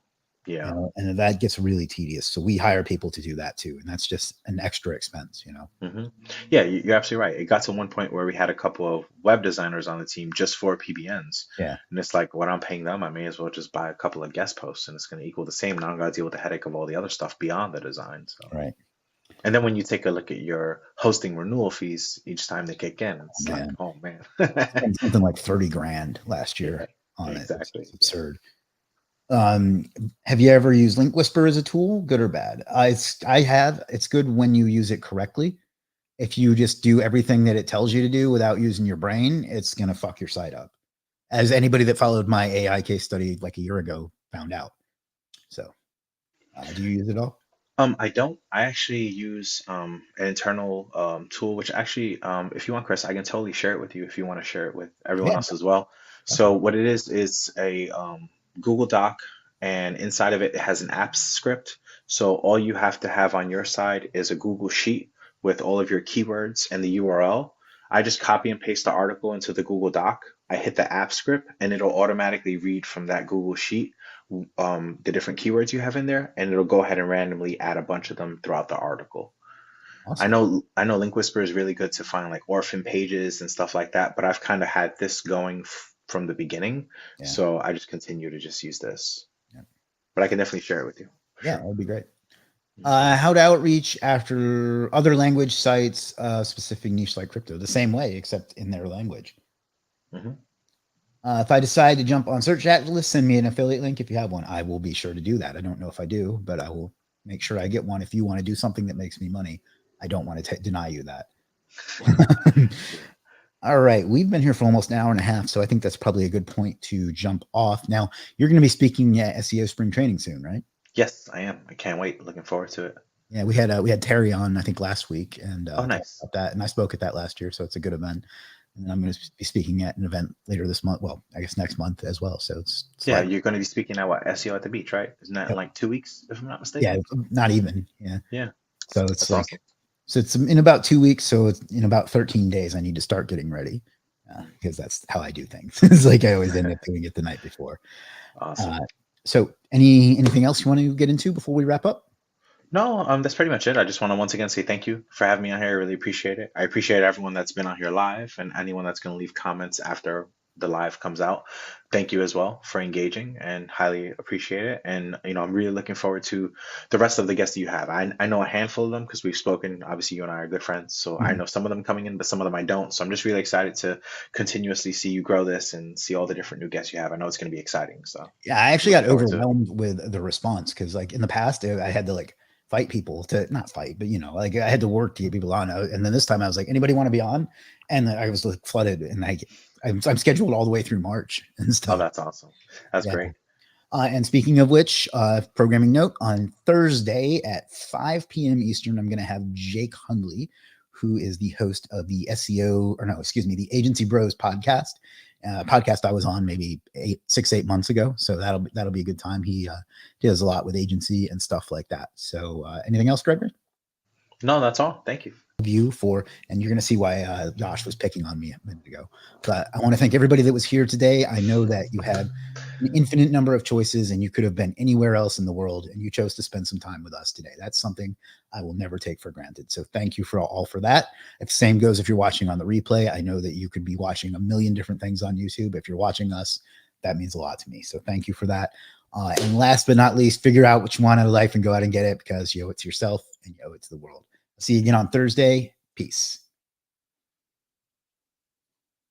Yeah. and that gets really tedious. So we hire people to do that too, and that's just an extra expense. hmm Yeah, you're absolutely right. It got to one point where we had a couple of web designers on the team just for PBNs. Yeah, And it's like, what I'm paying them, I may as well just buy a couple of guest posts and it's going to equal the same. And I don't got to deal with the headache of all the other stuff beyond the design. So, right. and then when you take a look at your hosting renewal fees each time they kick in, Oh it's like, man, oh man. spent something like 30 grand last Yeah, year on it. exactly. It's Yeah. absurd. Um, have you ever used Link Whisper as a tool? Good or bad? I have. It's good when you use it correctly. If you just do everything that it tells you to do without using your brain, it's gonna fuck your site up. As anybody that followed my AI case study like a year ago found out. So, do you use it all? I don't. I actually use an internal tool, which actually, if you want, Chris, I can totally share it with you if you want to share it with everyone Yeah, else as well. So what it is a Google Doc, and inside of it, it has an apps script. So all you have to have on your side is a Google Sheet with all of your keywords and the URL. I just copy and paste the article into the Google Doc. I hit the app script, and it'll automatically read from that Google Sheet the different keywords you have in there, and it'll go ahead and randomly add a bunch of them throughout the article. Awesome. I know Link Whisper is really good to find like orphan pages and stuff like that, but I've kind of had this going from the beginning, Yeah. so I just continue to just use this. Yeah. But I can definitely share it with you. For Yeah, sure. that would be great. How to outreach after other language sites, specific niche like crypto, the same way, except in their language. Hmm. If I decide to jump on search Atlas, send me an affiliate link if you have one. I will be sure to do that. I don't know if I do, but I will make sure I get one. If you want to do something that makes me money, I don't want to deny you that. Yeah. All right. We've been here for almost an hour and a half, so I think that's probably a good point to jump off. Now, you're going to be speaking at SEO Spring Training soon, right? Yes, I am. I can't wait. Looking forward to it. Yeah, we had Terry on, I think, last week and Oh, talked nice. about that, and I spoke at that last year, so it's a good event. And I'm going to be speaking at an event later this month. Well, I guess next month as well. So it's Yeah, like, you're going to be speaking at what, SEO at the beach, right? Isn't that in yep, like 2 weeks, if I'm not yeah, mistaken? not even, yeah. Yeah, So it's that's like, awesome. so it's in about 2 weeks. So it's in about 13 days, I need to start getting ready Mm. because that's how I do things. It's like I always end up doing it the night before. Awesome. Uh, so anything else you want to get into before we wrap up? No, that's pretty much it. I just want to once again say thank you for having me on here. I really appreciate it. I appreciate everyone that's been on here live and anyone that's going to leave comments after the live comes out. Thank you as well for engaging and highly appreciate it. And I'm really looking forward to the rest of the guests that you have. I know a handful of them because we've spoken. Obviously, you and I are good friends, so I Mhm. know some of them coming in, but some of them I don't. So I'm just really excited to continuously see you grow this and see all the different new guests you have. I know it's going to be exciting, so Yeah, I I'm actually got looking forward to it. overwhelmed with the response because, like, in the past, I had to like fight people to not fight, but like I had to work to get people on. And then this time, I was like, anybody want to be on? And I was like flooded, and I'm scheduled all the way through March and Oh, stuff. that's awesome. That's Yeah. great. And speaking of which, programming note on Thursday at 5 p.m. Eastern, I'm going to have Jake Hundley, who is the host of the SEO, or no, excuse me, the Agency Bros podcast. Podcast I was on maybe 8 months ago, so that'll be a good time. He does a lot with agency and stuff like that. So, anything else, Gregory? No, that's all. Thank you. You for, and you're going to see why Josh was picking on me a minute ago. But I want to thank everybody that was here today. I know that you had an infinite number of choices and you could have been anywhere else in the world, and you chose to spend some time with us today. That's something I will never take for granted. So thank you for all for that. The same goes if you're watching on the replay. I know that you could be watching a million different things on YouTube. If you're watching us, that means a lot to me. So thank you for that. And last but not least, figure out what you want out of life and go out and get it because you owe it to yourself and you owe it to the world. See you again on Thursday. Peace.